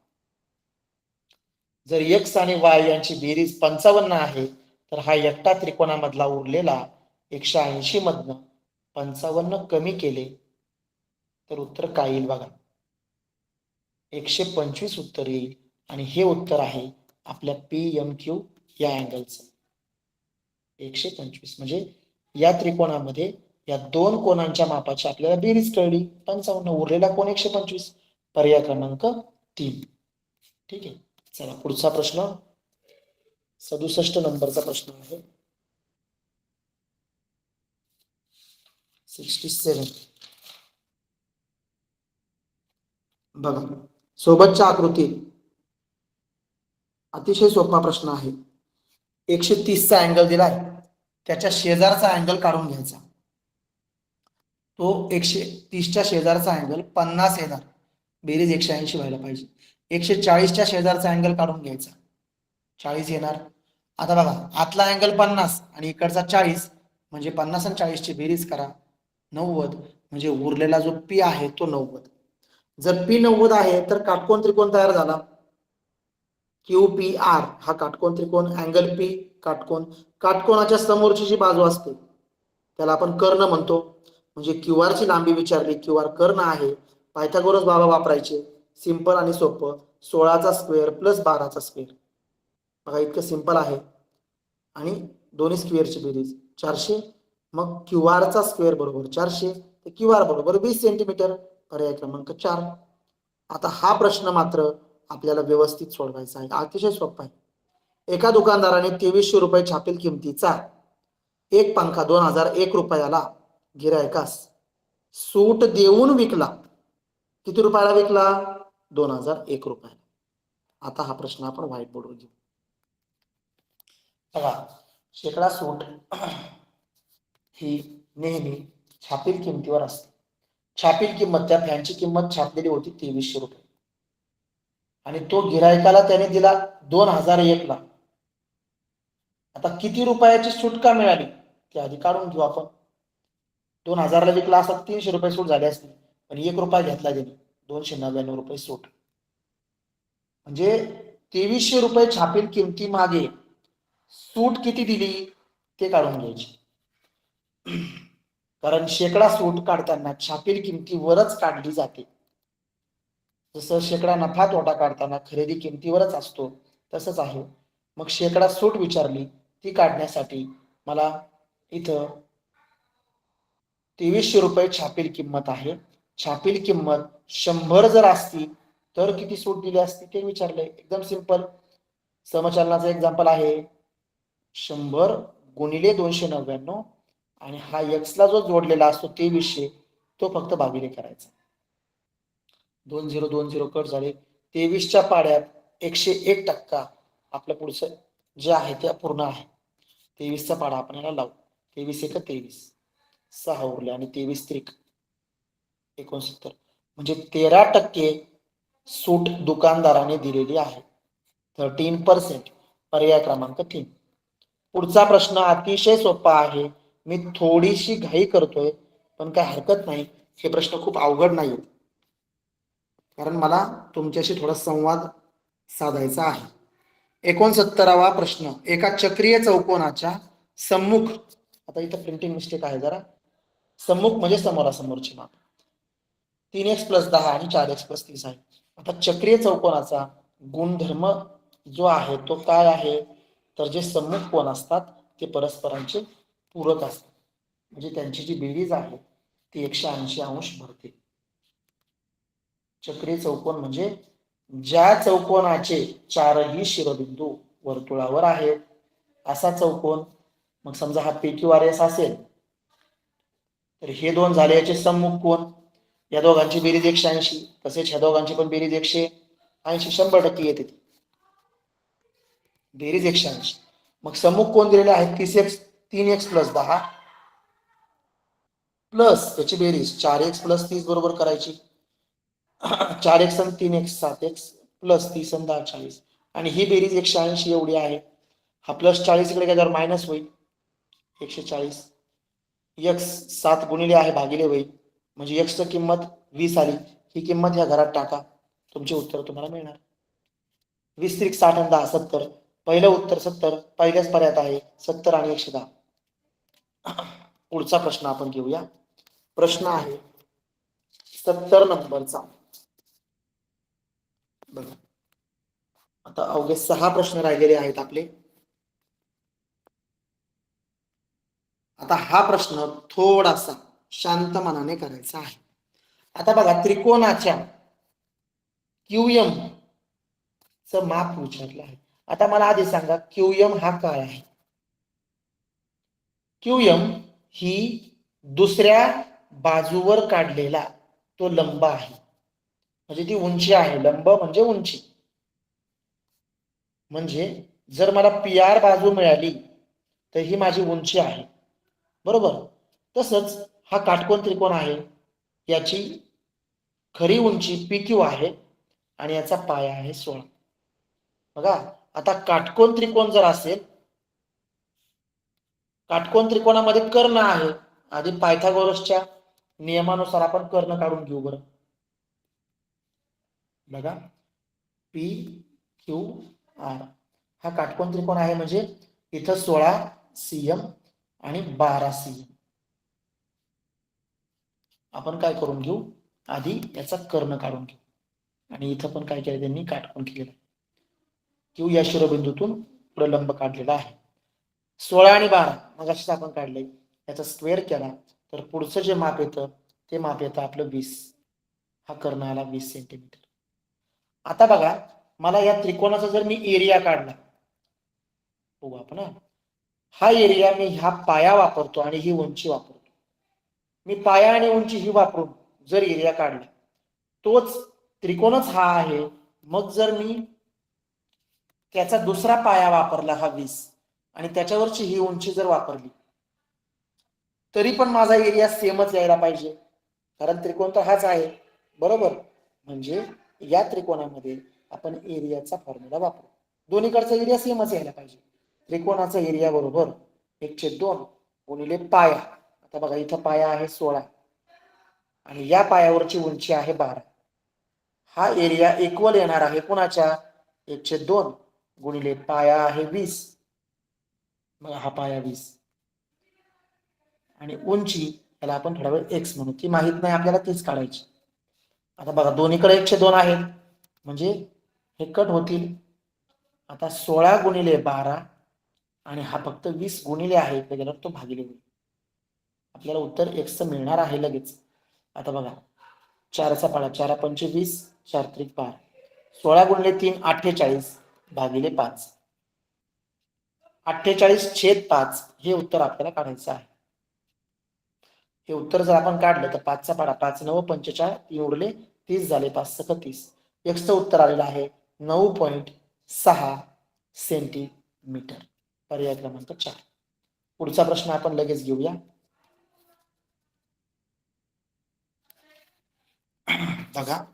जर x आणि y यांची बेरीज 55 आहे, तर हा एकटा त्रिकोणामधला उरलेला 180 मधनं 55 कमी केले तर उत्तर काय येईल बघा. 125 उत्तर येईल. आणि हे उत्तर आहे आपल्या PMQ या अँगलचं. 125 म्हणजे या त्रिकोणामध्ये या दोन कोणांच्या मापाची आपल्याला बेरीज कळली 55, उरलेला कोण 125, पर्याय क्रमांक 3. ठीक आहे. चला पुढचा प्रश्न 67 नंबरचा प्रश्न आहे. 67 बघा, सोबतच्या आकृतीत अतिशय सोपा प्रश्न आहे. 130चा अँगल दिलाय, त्याच्या शेजारचा अँगल काढून घ्यायचा. तो 130च्या शेजारचा अँगल 50 येणार, बेरीज 180 व्हायला पाहिजे. 140च्या शेजारचा अँगल काढून घ्यायचा, 40 येणार. आता बघा, आतला अँगल 50 आणि इकडचा 40, म्हणजे 50 आणि 40ची बेरीज करा, 90. म्हणजे उरलेला जो पी आहे तो 90. जर पी 90 आहे तर काटकोन त्रिकोण तयार झाला. QPR हा काटकोन त्रिकोण, अँगल पी काटकोन. काटकोनाच्या समोरची जी बाजू असते त्याला आपण कर्ण म्हणतो. म्हणजे QR ची लांबी विचारली, QR कर्ण आहे. पायथागोरस बाबा वापरायचे, सिंपल आणि सोपं. 16चा स्क्वेअर प्लस 12चा स्क्वेअर, बघा इतकं सिंपल आहे. आणि दोन्ही स्क्वेअरची बेरीज 400. मग QR चा स्क्वेअर बरोबर 400, तर QR बरोबर 20 सेंटीमीटर, पर्याय क्रमांक 4. आता हा प्रश्न मात्र आपल्याला व्यवस्थित सोडवायचा आहे, अतिशय सोपा आहे. एका दुकानदाराने 2300 रुपये छापील किमतीचा एक पंखा 2001 रुपयाला गिरायकास सूट देऊन विकला. किती रुपयाला विकला? 2001 रुपयाला. आता हा प्रश्न आपण व्हाईट बोर्डवर घेऊ. बघा, शेकडा सूट ही नेहमी छापील किमतीवर असते. छापील किंमत, त्या फॅनची किंमत छापलेली होती 2300 रुपये, आणि तो गिरायकाला त्याने दिला 2001 ला. आता किती रुपयाची सूट का मिळाली ते आधी काढून घेऊ आपण. 2000 ला विकला असता 300 रुपये सूट झाले असते, पण 1 रुपया घेतला त्याने, 299 रुपये सूट. म्हणजे 2300 रुपये छापील किमती मागे सूट किती दिली ते काढून घ्यायची. कारण शेकडा सूट काढताना छापील किमतीवरच काढली जाते. जसं शेकडा नफा तोटा काढताना खरेदी किमतीवरच असतो, तसंच आहे. मग शेकडा सूट विचारली, ती काढण्यासाठी मला इथं 2300 रुपये छापील किंमत आहे. छापील किंमत 100 जर असती तर किती सूट दिली असती ते विचारलंय. एकदम सिंपल. समचलनाचं एक्झाम्पल आहे. 100 गुणिले 299, आणि हा x ला जो जोडलेला असतो 2300, तो फक्त भागिले करायचा. 2020 कट झाले. 23च्या पाड्यात 101% आपलं पुढचं जे आहे ते पूर्ण आहे. 23चा पाडा आपण याला लावू. 23 एक 23, 6 उरले, आणि 23 त्रिक 69, म्हणजे 13% सूट दुकानदाराने दिलेली आहे. 13%, पर्याय क्रमांक 3. पुढचा प्रश्न अतिशय सोपा आहे. मी थोडीशी घाई करतोय, पण काय हरकत नाही. हे प्रश्न खूप अवघड नाही, कारण मला तुमच्याशी थोडा संवाद साधायचा आहे. 69वा प्रश्न. एका चक्रीय चौकोनाच्या सम्मुख, आता इथं प्रिंटिंग मिस्टेक आहे जरा, सम्मुख म्हणजे समोरासमोरची माप 3x + 10 आणि 4x + 30 आहे. आता चक्रीय चौकोनाचा गुणधर्म जो आहे तो काय आहे, तर जे सम्मुख कोण असतात ते परस्परांचे पूरक असतात. म्हणजे त्यांची जी बेरीज आहे ती 180 अंश भरते. चक्रीय चौकोन म्हणजे ज्या चौकोनाचे चारही शिरोबिंदू वर्तुळावर आहेत असा चौकोन. मग समजा हा PQRS असेल तर हे दोन झाले याचे सम्मुख कोण, या दोघांची बेरीज 180, तसेच ह्या दोघांची पण बेरीज 180, 100% येते ती बेरीज 180. मग सम्मुख कोण दिलेले आहेत, 3x प्लस 10 प्लस त्याची बेरीज 4x प्लस 30 बरोबर करायची. 4x आणि 3x 7x प्लस 30 आणि 10 40, आणि ही बेरीज 180 एवढी आहे. हा प्लस 40 इकडे गेल्यावर मायनस होईल 140. x 7 गुणिले आहे भागिले होईल, म्हणजे x ची किंमत 20 आली. ही किंमत ह्या घरात टाका, तुमचे उत्तर तुम्हाला मिळणार. 20 त्रिक 60 आणि 10 70. पहिलं उत्तर 70 पहिल्याच पर्यायात आहे, 70 आणि 110. पुढचा प्रश्न आपण घेऊया. प्रश्न आहे 70 नंबरचा. बघा आता अवघे 6 प्रश्न राहिलेले आहेत आपले. आता हा प्रश्न थोडासा शांत मनाने करायचा आहे. आता बघा त्रिकोणाच्या QM च माप विचारलं आहे. आता मला आधी सांगा QM हा काय आहे. QM ही दुसऱ्या बाजूवर काढलेला तो लंब आहे, म्हणजे ती उंची आहे. लंब म्हणजे उंची. म्हणजे जर मला PR बाजू मिळाली तर ही माझी उंची आहे, बरोबर. तसंच हा काटकोन त्रिकोण आहे, याची खरी उंची PQ आहे आणि याचा पाया आहे 16. बघा आता काटकोन त्रिकोण जर असेल, काटकोन त्रिकोणामध्ये कर्ण आहे. आधी पायथागोरसच्या नियमानुसार आपण कर्ण काढून घेऊ बरं. बघा PQR हा काटकोन त्रिकोण आहे, म्हणजे इथं 16 cm आणि 12 cm. आपण काय करून घेऊ, आधी याचा कर्ण काढून घेऊ. आणि इथं पण काय केलं त्यांनी, काटकोन केलेलं. Q या शिरोबिंदूतून पुढे लंब काढलेला आहे. 16 आणि 12 मग अशीच आपण काढले, याचा स्क्वेअर केला तर पुढचं जे माप येतं ते माप येतं आपलं 20. हा कर्ण आला 20 सेंटीमीटर. आता बघा मला या त्रिकोणाचा जर मी एरिया काढला, बघू आपण हा एरिया मी ह्या पाया वापरतो आणि ही उंची वापरतो. मी पाया आणि उंची ही वापरून जर एरिया काढला, तोच त्रिकोणच हा आहे. मग जर मी त्याचा दुसरा पाया वापरला हा 20 आणि त्याच्यावरची ही उंची जर वापरली, तरी पण माझा एरिया सेमच यायला पाहिजे, कारण त्रिकोण तर हाच आहे, बरोबर. म्हणजे या त्रिकोणामध्ये आपण एरियाचा फॉर्म्युला वापरू. दोन्हीकडचा एरिया सेमच यायला पाहिजे. त्रिकोणाचा एरिया बरोबर 1/2 गुणिले पाया. आता बघा इथं पाया आहे 16 आणि या पायावरची उंची आहे 12. हा एरिया इक्वल येणार आहे कोणाच्या, 1/2 गुणिले पाया आहे 20. मग हा पाया 20 आणि उंची याला आपण थोडा वेळ x म्हणू, ती माहित नाही आपल्याला, तीच काढायची. आता बघा दोन्हीकडे 1/2 आहेत, म्हणजे हे कट होतील. आता 16 गुणिले 12 आणि हा फक्त 20 गुणिले आहे, इकडे गेल्यावर तो भागिले होईल. आपल्याला उत्तर x मिळणार आहे लगेच. आता बघा 4चा पाडा 4 पंचे 20, 4 त्रिक 12, 16 गुणिले 3 48 भागिले 5, 48/5 हे उत्तर आपल्याला काढायचं आहे. हे उत्तर जर आपण काढलं तर 5चा पाडा 5 9 45, 3 उरले 30 झाले, 5 6 30. x चं उत्तर आलेलं आहे 9.6 सेंटीमीटर. पर्याय क्रमांक 4. पुढचा प्रश्न आपण लगेच घेऊया. बघा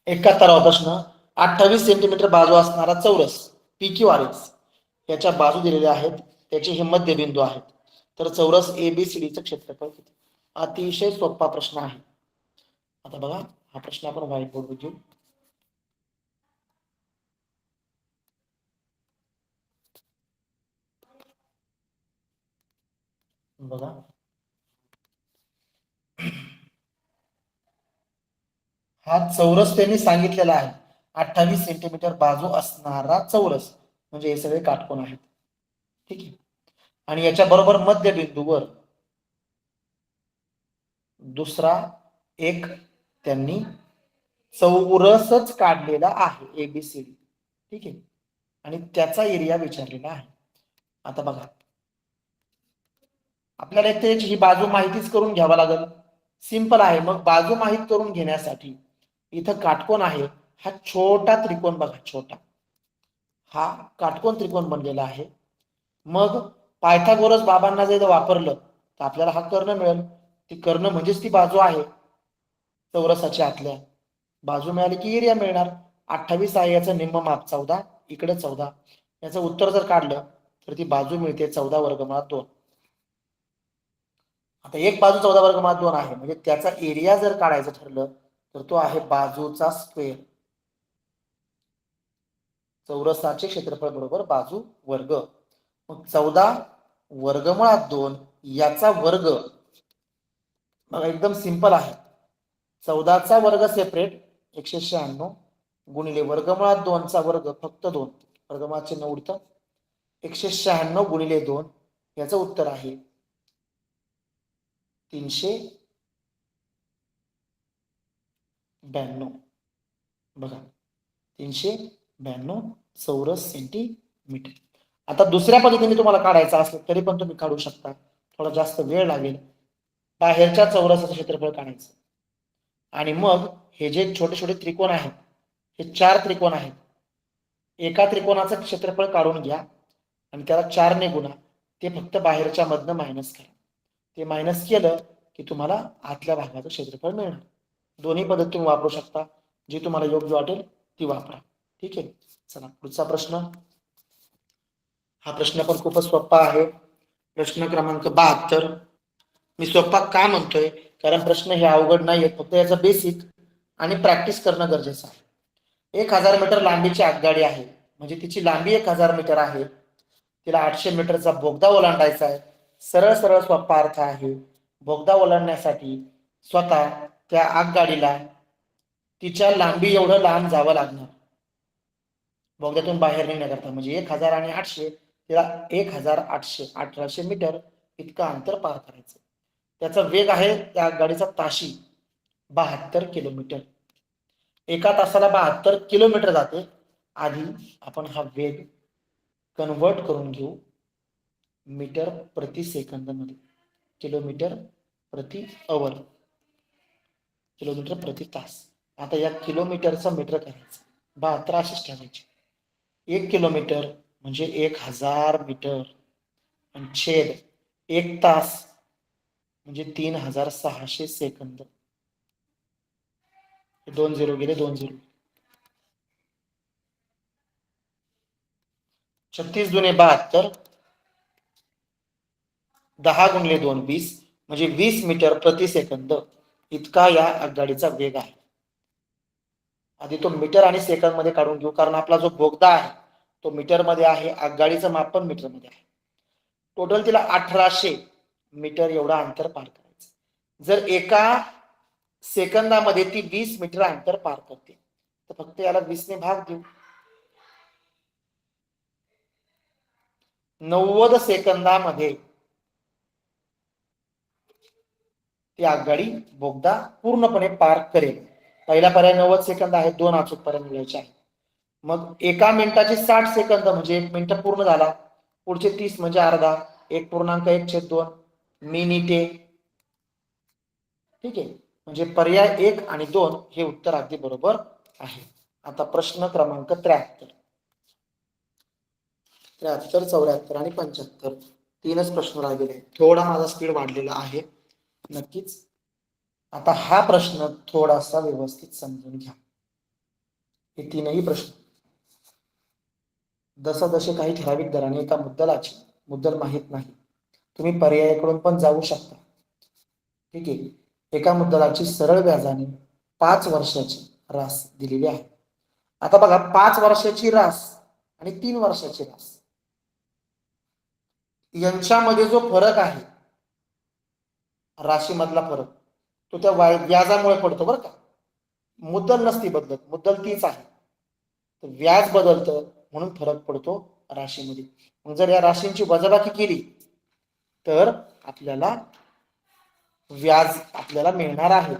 71वा प्रश्न. 28 सेंटीमीटर बाजू असणारा चौरस PQRS याच्या बाजू दिलेल्या आहेत, त्याचे हे मध्यबिंदू आहेत. तर चौरस ABCD चं क्षेत्रफळ किती. अतिशय सोपा प्रश्न आहे. आता बघा हा प्रश्न आपण व्हाईट बोर्डवर घेऊ. बघा हा चौरस त्यांनी सांगितलेला आहे, 28 सेंटीमीटर बाजू असणारा चौरस, म्हणजे हे सगळे काटकोन आहेत, ठीक आहे. आणि याच्या बरोबर मध्यबिंदूवर दुसरा एक त्यांनी चौरसच काढलेला आहे ABCD, ठीक आहे. आणि त्याचा एरिया विचारलेला आहे. आता बघा, आपल्याला इथे ही बाजू माहितीच करून घ्यावा लागेल. सिंपल आहे. मग बाजू माहित करून घेण्यासाठी इथं काटकोन आहे. हा छोटा त्रिकोण बघा, छोटा हा काटकोन त्रिकोण बनलेला आहे. मग पायथागोरस बाबांना जर वापरलं तर आपल्याला हा कर्ण मिळेल. ती कर्ण म्हणजेच ती बाजू आहे चौरसाच्या आतल्या. बाजू मिळाली की एरिया मिळणार. 28 आहे, याचं निम्म माप 14, इकडे 14. याचं उत्तर जर काढलं तर ती बाजू मिळते 14 वर्गमुळात 2. आता एक बाजू 14 वर्गमुळात 2 आहे, म्हणजे त्याचा एरिया जर काढायचं ठरलं तर तो आहे बाजूचा स्क्वेअर. चौरसाचे क्षेत्रफळ बरोबर बाजू वर्ग. मग 14 वर्गमुळात 2 याचा वर्ग. बघा एकदम सिंपल आहे. 14चा वर्ग सेपरेट 196 गुणिले वर्गमुळात 2चा वर्ग फक्त 2, वर्गमुळात चिन्ह उडतं. 196 गुणिले 2 याचं उत्तर आहे 392. बघा 392 चौरस सेंटीमीटर. आता दुसऱ्या पद्धतीने तुम्हाला काढायचं असेल तरी पण तुम्ही काढू शकता. थोडा जास्त वेळ लागेल. बाहेरच्या चौरसाचं क्षेत्रफळ काढायचं आणि मग हे जे छोटे छोटे त्रिकोण आहेत, हे 4 त्रिकोण आहेत. एका त्रिकोणाचं क्षेत्रफळ काढून घ्या आणि त्याला 4 ने गुणा. ते फक्त बाहेरच्या मधनं मायनस करा. ते मायनस केलं की तुम्हाला आतल्या भागाचं क्षेत्रफळ मिळणार. दोन्ही पद्धत तुम्ही वापरू शकता. जी तुम्हाला योग्य वाटेल ती वापरा. ठीक आहे. चला पुढचा प्रश्न. हा प्रश्न पण खूपच सोपा आहे. प्रश्न क्रमांक 72. मी सोपा का म्हणतोय, कारण प्रश्न हे अवघड नाही आहेत, फक्त याचा बेसिक आणि प्रॅक्टिस करणं गरजेचं आहे. 1000 मीटर लांबीची आगगाडी आहे, म्हणजे तिची लांबी 1000 मीटर आहे. तिला 800 मीटरचा बोगदा ओलांडायचा आहे. सरळ सरळ सोपा अर्थ आहे. बोगदा ओलांडण्यासाठी स्वतः त्या आगगाडीला तिच्या लांबी एवढं लांब जावं लागणार बोगद्यातून बाहेर निघण्याकरता. म्हणजे 1000 आणि 800, तिला 1800 मीटर इतकं अंतर पार करायचं. त्याचा वेग आहे त्या गाडीचा ताशी 72 किलोमीटर. एका तासाला 72 किलोमीटर जाते. आधी आपण हा वेग कन्वर्ट करून घेऊ मीटर प्रति सेकंद मध्ये. किलोमीटर प्रति अवर, किलोमीटर प्रति तास. आता या किलोमीटरचं मीटर करायचं. 72 अशीच ठेवायची. 1 किलोमीटर म्हणजे 1000 मीटर आणि छेद 1 तास म्हणजे 3600 सेकंद. 2 0 गेले, 2 0. 36 दुने 72, 10 गुणिले 2 20, म्हणजे 20 मीटर प्रति सेकंद इतका या आगगाडीचा वेग आहे. आधी तो मीटर आणि सेकंद मध्ये काढून घेऊ, कारण आपला जो बोगदा आहे तो मीटर मध्ये आहे, आगगाडीचं माप पण मीटर मध्ये आहे. टोटल तिला 1800 मीटर एवढा अंतर पार करायचं. जर एका सेकंदामध्ये ती 20 मीटर अंतर पार करते तर फक्त याला 20 ने भाग देऊ. 90 सेकंदामध्ये ती आगगाडी बोगदा पूर्णपणे पार करेल. पहिला पर्याय 90 सेकंद आहे, 2 अचूक पर्याय मिळायचे आहे. मग एका मिनिटाचे 60 सेकंद म्हणजे 1 मिनिट पूर्ण झाला. पुढचे 30 म्हणजे अर्धा, 1.1/2 मिनिटे. ठीक आहे. म्हणजे पर्याय 1 आणि 2 हे उत्तर अगदी बरोबर आहे. आता प्रश्न क्रमांक 73, 74 आणि 75 तीनच प्रश्न राहिलेले आहेत. थोडा माझा स्पीड वाढलेला आहे नक्कीच. आता हा प्रश्न थोडासा व्यवस्थित समजून घ्या. हे तीनही प्रश्न जसे काही ठराविक दराने एका मुद्दलाची मुद्दल माहित नाही, तुम्ही पर्यायाकडून पण जाऊ शकता. ठीक आहे. एका मुद्दलाची सरळ व्याजाने 5 वर्षाची रास दिलेली आहे. आता बघा 5 वर्षाची रास आणि 3 वर्षाची रास यांच्यामध्ये जो फरक आहे, राशीमधला फरक, तो त्या व्याजामुळे पडतो बरं का. मुद्दल नसती बदलत, मुद्दल तीच आहे. व्याज बदलतं म्हणून फरक पडतो राशीमध्ये. मग जर या राशींची वजाबाकी केली तर आपल्याला व्याज आपल्याला मिळणार आहे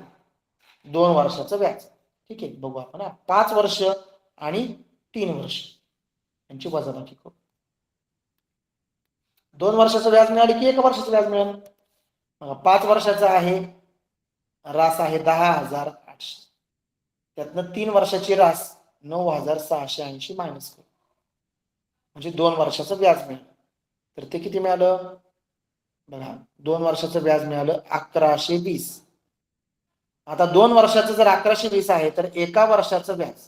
2 वर्षाचं व्याज. ठीक आहे. बघू आपण 5 वर्ष आणि 3 वर्ष. यांची वजाबाकी करू. 2 वर्षाचं व्याज मिळाले की 1 वर्षाचं व्याज मिळालं. 5 वर्षाचं आहे, रास आहे 10,800. त्यातनं 3 वर्षाची रास 9,680 मायनस करू, म्हणजे 2 वर्षाचं व्याज मिळालं. तर ते किती मिळालं बघा, 2 वर्षाचं व्याज मिळालं 1120. आता 2 वर्षाचं जर 1120 आहे तर एका वर्षाचं व्याज,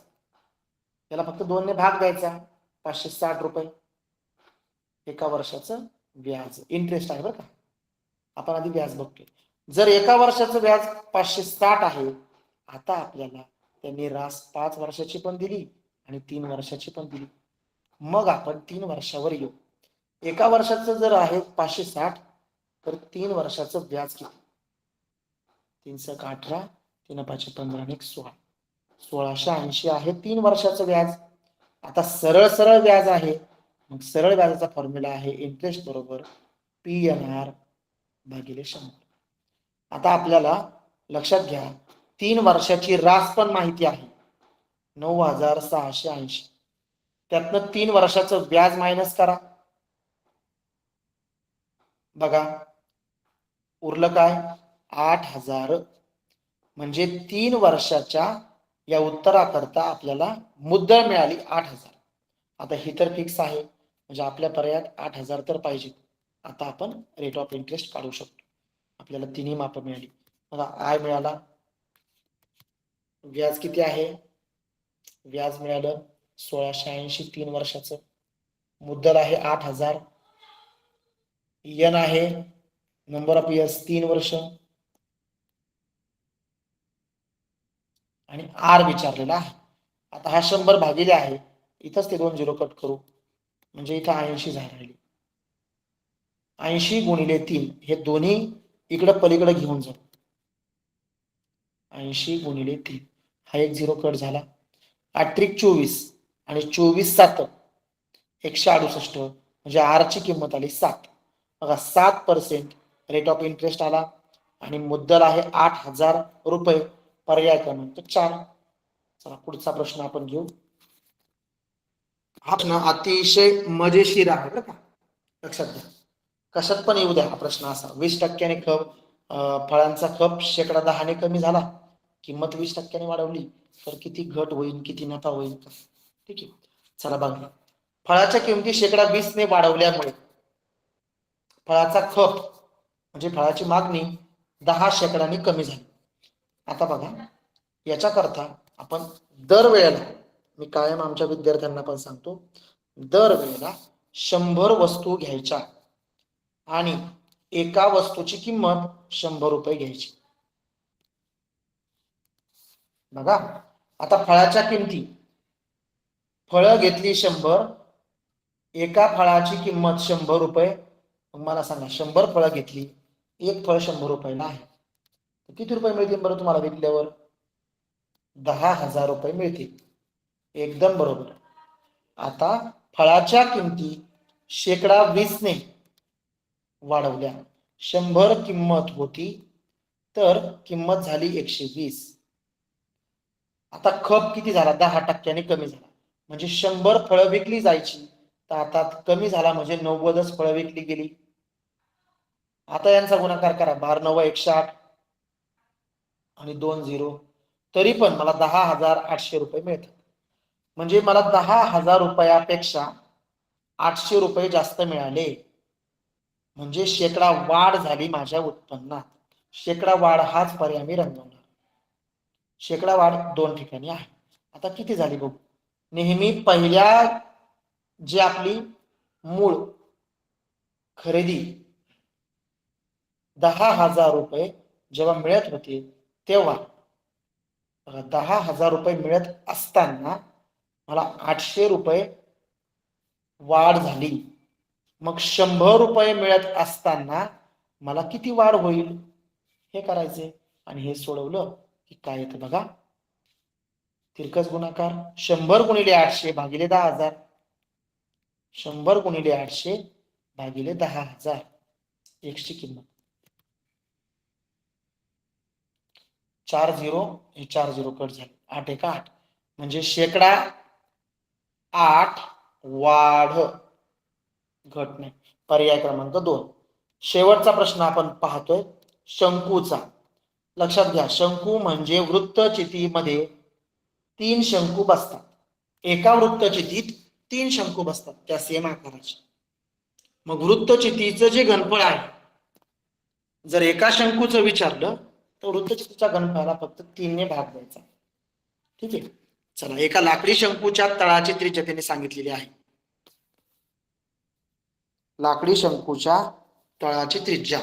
त्याला फक्त 2 ने भाग द्यायचा, 560 रुपये एका वर्षाचं व्याज. इंटरेस्ट आहे बरं का, आपण आधी व्याज बघतोय. जर एका वर्षाचं व्याज 560 आहे, आता आपल्याला त्यांनी रास 5 वर्षाची पण दिली आणि 3 वर्षाची पण दिली. मग आपण 3 वर्षावर येऊ. एका वर्षाचं जर आहे 560 तर 3 वर्षाचं व्याज किती? 3 × 18, 3 × 5 = 15 आणि 1 16, 1680 आहे 3 वर्षाचं व्याज. आता सरळ सरळ व्याज आहे, मग सरळ व्याजाचा फॉर्म्युला आहे इंटरेस्ट बरोबर PNR भागिले 100. आता आपल्याला लक्षात घ्या, 3 वर्षाची रास पण माहिती आहे 9,680. त्यातनं 3 वर्षाचं व्याज मायनस करा. बघा उरलं काय, 8,000. म्हणजे 3 वर्षाच्या या उत्तराकरता आपल्याला मुद्दल मिळाली 8,000. आता ही तर फिक्स आहे, म्हणजे आपल्या पर्यायात 8,000 तर पाहिजे. आता आपण रेट ऑफ इंटरेस्ट काढू शकतो. आपल्याला तिन्ही माप मिळाली. बघा आय मिळाला, व्याज किती आहे, व्याज मिळालं 1,680 3 वर्षाचं, मुद्दल आहे 8,000, एन आहे नंबर ऑफ इयर्स 3 वर्ष, आणि आर विचारलेला आहे. आता हा 100 भागिले आहे, इथंच ते 2 0 कट करू, म्हणजे इथं 80 झाली राहिली. 80 गुणिले 3 हे दोन्ही इकडं पलीकडे घेऊन जाऊ. 80 गुणिले 3 हा 1 0 कट झाला. 8 त्रिक 24 आणि 24 7 168, म्हणजे आर ची किंमत आली 7. बघा 7% रेट ऑफ इंटरेस्ट आला आणि मुद्दल आहे 8,000 रुपये. पर्याय क्रमांक 4. चला पुढचा प्रश्न आपण घेऊ. हा प्रश्न अतिशय मजेशीर आहे बरं का, लक्षात घ्या. कशात पण येऊ द्या हा प्रश्न असा. 20% खप, फळांचा खप 10% कमी झाला, किंमत 20% वाढवली तर किती घट होईल, किती नफा होईल. ठीक आहे, चला बघा. फळाच्या किमती 20% ने वाढवल्यामुळे फळाचा खप म्हणजे फळाची मागणी 10% कमी झाली. आता बघा, याच्याकरता आपण दरवेळेला, मी कायम आमच्या विद्यार्थ्यांना पण सांगतो, दरवेळेला 100 वस्तू घ्यायच्या आणि एका वस्तूची किंमत 100 रुपये घ्यायची. बघा आता फळाच्या किमती, फळं घेतली 100, एका फळाची किंमत 100 रुपये. मग मला सांगा, 100 फळं घेतली, एक फळ 100 रुपयाला आहे, किती रुपये मिळतील बरं तुम्हाला विकल्यावर? 10,000 रुपये मिळतील. एकदम बरोबर. आता फळाच्या किमती 20% ने वाढवल्या. 100 किंमत होती तर किंमत झाली 120. आता खप किती झाला? 10% कमी झाला, म्हणजे 100 फळं विकली जायची तर आता कमी झाला, म्हणजे 90च फळं विकली गेली. आता यांचा गुणाकार करा, 12 9 108 आणि 2 0, तरी पण मला 10,800 रुपये मिळतात. म्हणजे मला 10,000 रुपयापेक्षा 800 रुपये जास्त मिळाले, म्हणजे 1% वाढ झाली माझ्या उत्पन्नात. 1% वाढ हाच पर्याय मी रंगवणार. 1% वाढ 2 ठिकाणी आहे. आता किती झाली बघू. नेहमी पहिल्या जी आपली मूळ खरेदी 10,000 रुपये जेव्हा मिळत होते, तेव्हा 10,000 रुपये मिळत असताना मला 800 रुपये वाढ झाली. मग 100 रुपये मिळत असताना मला किती वाढ होईल हे करायचे, आणि हे सोडवलं की काय येतं बघा, तिरकस गुणाकार. 100 गुणिले 800 भागिले 10,000, 100 गुणिले 800 भागिले 10,000, x ची किंमत 4 0, हे 4 0 कट झाले, 8 1 8, म्हणजे 8% वाढ, घट नाही. पर्याय क्रमांक 2. शेवटचा प्रश्न आपण पाहतोय शंकूचा. लक्षात घ्या, शंकू म्हणजे वृत्तचितीमध्ये 3 शंकू बसतात. एका वृत्तचितीत 3 शंकू बसतात त्या सेम आकाराचे. मग वृत्तचितीचं जे घनफळ आहे, जर एका शंकूचं विचारलं तर वृत्तचितीच्या घनफळाला फक्त 3 ने भाग द्यायचा. ठीक आहे. चला, एका लाकडी शंकूच्या तळाची त्रिज्या त्यांनी सांगितलेली आहे. लाकडी शंकूच्या तळाची त्रिज्या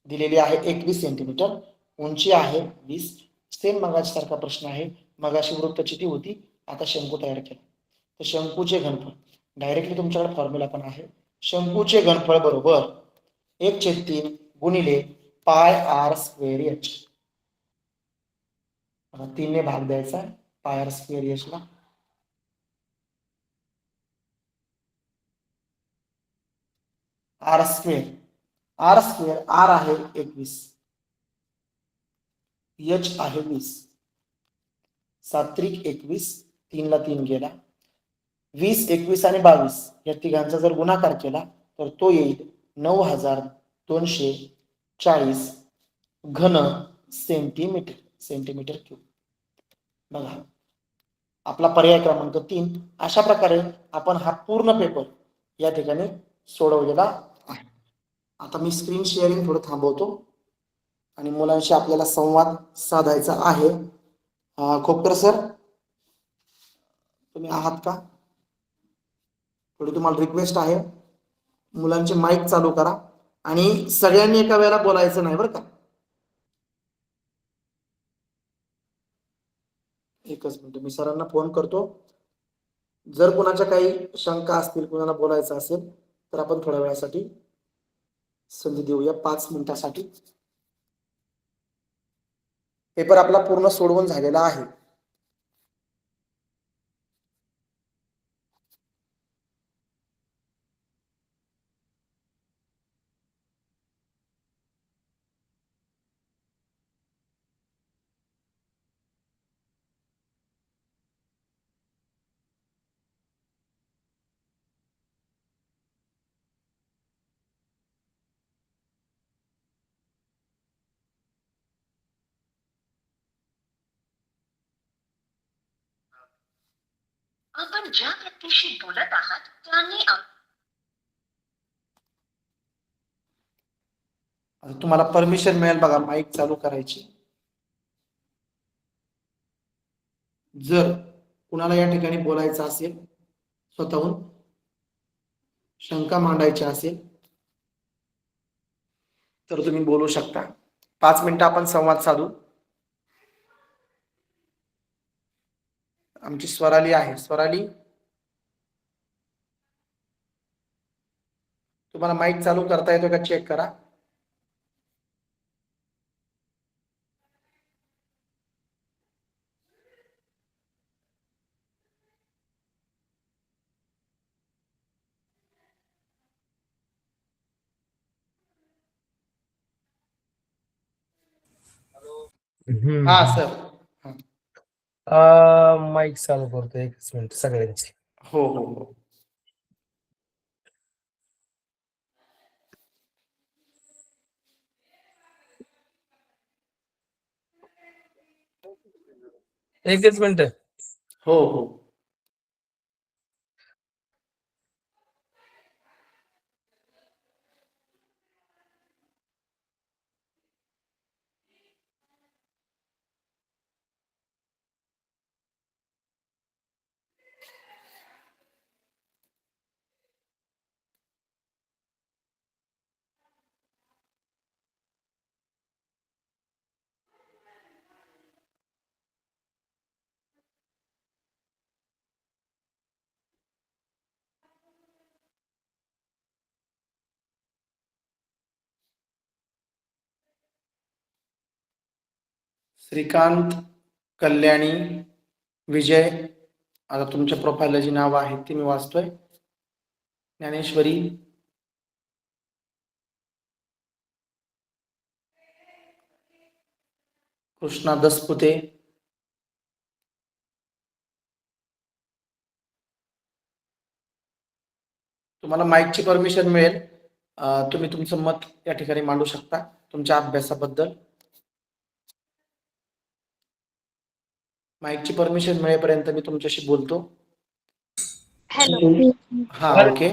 दिलेली आहे 21 सेंटीमीटर, उंची आहे 20. सेम मगाशी सारखा प्रश्न आहे. मगाशी वृत्तचिती होती, आता शंकू तयार केला. तर शंकूचे घनफळ डायरेक्टली तुमच्याकडे फॉर्म्युला पण आहे. शंकूचे घनफळ बरोबर 1/3 गुणिले पाय आर स्क्वेअर एच. 3 ने भाग द्यायचा पाय आर स्क्वेअर एच ला. आर स्क्वेअर आर आहे 21, एच आहे 20. 7त्रिक 21, 3 ला 3 गेला. 20, 21 आणि 22 या तिघांचा जर गुणाकार केला तर तो येईल 9240 घन सेंटीमीटर क्यूब. बघा, आपला पर्याय क्रमांक 3. अशा प्रकारे आपण हा पूर्ण पेपर या ठिकाणी सोडवलेला आहे. आता मी स्क्रीन शेअरिंग थोडं थांबवतो आणि मुलांशी आपल्याला संवाद साधायचा आहे. खोपकर सर, तुम्ही आहात का? थोडी तुम्हाला रिक्वेस्ट आहे, मुलांचे माईक चालू करा आणि सगळ्यांनी एका वेळेला बोलायचं नाही बरं का. एकच मिनिट, मी सरांना फोन करतो. जर कोणाच्या काही शंका असतील, कोणाला बोलायचं असेल तर आपण थोड्या वेळासाठी संधी देऊया, 5 मिनिटासाठी. पेपर आपला पूर्ण सोडवून झालेला आहे. आपण ज्या व्यक्तीशी बोलत आहात त्यांनी तुम्हाला परमिशन मिळेल बघा माईक चालू करायची. जर कुणाला या ठिकाणी बोलायचं असेल, स्वतःहून शंका मांडायची असेल तर तुम्ही बोलू शकता. 5 मिनिटं आपण संवाद साधू. आमची स्वराली आहे. स्वराली, तुम्हाला माईक चालू करता येतो का चेक करा. हा सर. माईक चालू करतो, एकच मिनिट सगळ्यांची. हो हो हो. एकच मिनिट. हो हो. श्रीकांत, कल्याणी, विजय, आता तुमच्या प्रोफाईलला जी नावं आहेत ती मी वाचतोय. ज्ञानेश्वरी, कृष्णा दसपुते, तुम्हाला माईकची परमिशन मिळेल, तुम्ही तुमचं मत या ठिकाणी मांडू शकता तुमच्या अभ्यासाबद्दल. माईकची परमिशन मिळेपर्यंत मी तुमच्याशी बोलतो. हा, ओके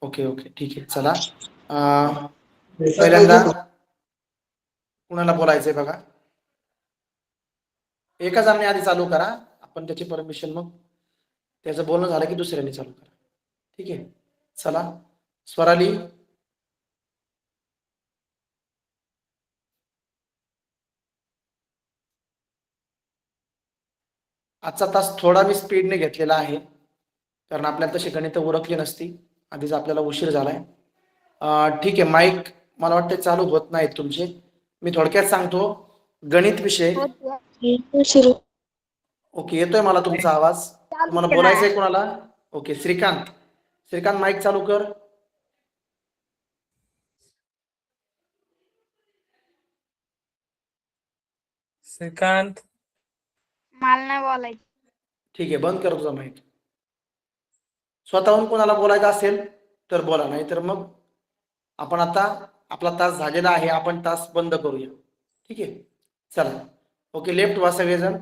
ओके ओके, ठीक आहे. चला, पहिल्यांदा कुणाला बोलायचंय बघा. एका जणांनी आधी चालू करा, आपण त्याची परमिशन, मग त्याचं बोलणं झालं की दुसऱ्याने चालू करा. ठीक आहे, चला. स्वराली, आजचा तास थोडा मी स्पीडने घेतलेला आहे, कारण आपल्याला तशी गणित उरकली नसती, आधीच आपल्याला उशीर झालाय. ठीक आहे, माईक मला वाटतं चालू होत नाहीत तुमचे. मी थोडक्यात सांगतो. गणित विषय ओके, येतोय मला तुमचा आवाज. तुम्हाला बोलायचंय कोणाला? ओके, श्रीकांत. श्रीकांत, माईक चालू कर. श्रीकांत, मला नाही बोलायचं. ठीक आहे, बंद कर तुझा माईक. स्वतःहून कोणाला बोलायचं असेल तर बोला, नाही तर मग आपण आता आपला तास झालेला आहे, आपण तास बंद करूया. ठीक आहे, चला. ओके, लेफ्ट व्हा सगळेजण.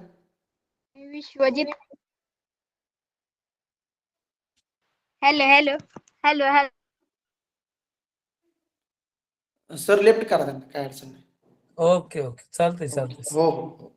Vishwajit. Hello hello hello hello. Sir left करा त्यांना, काय अडचण नाही. ओके ओके, चालतंय चालतंय. हो हो हो.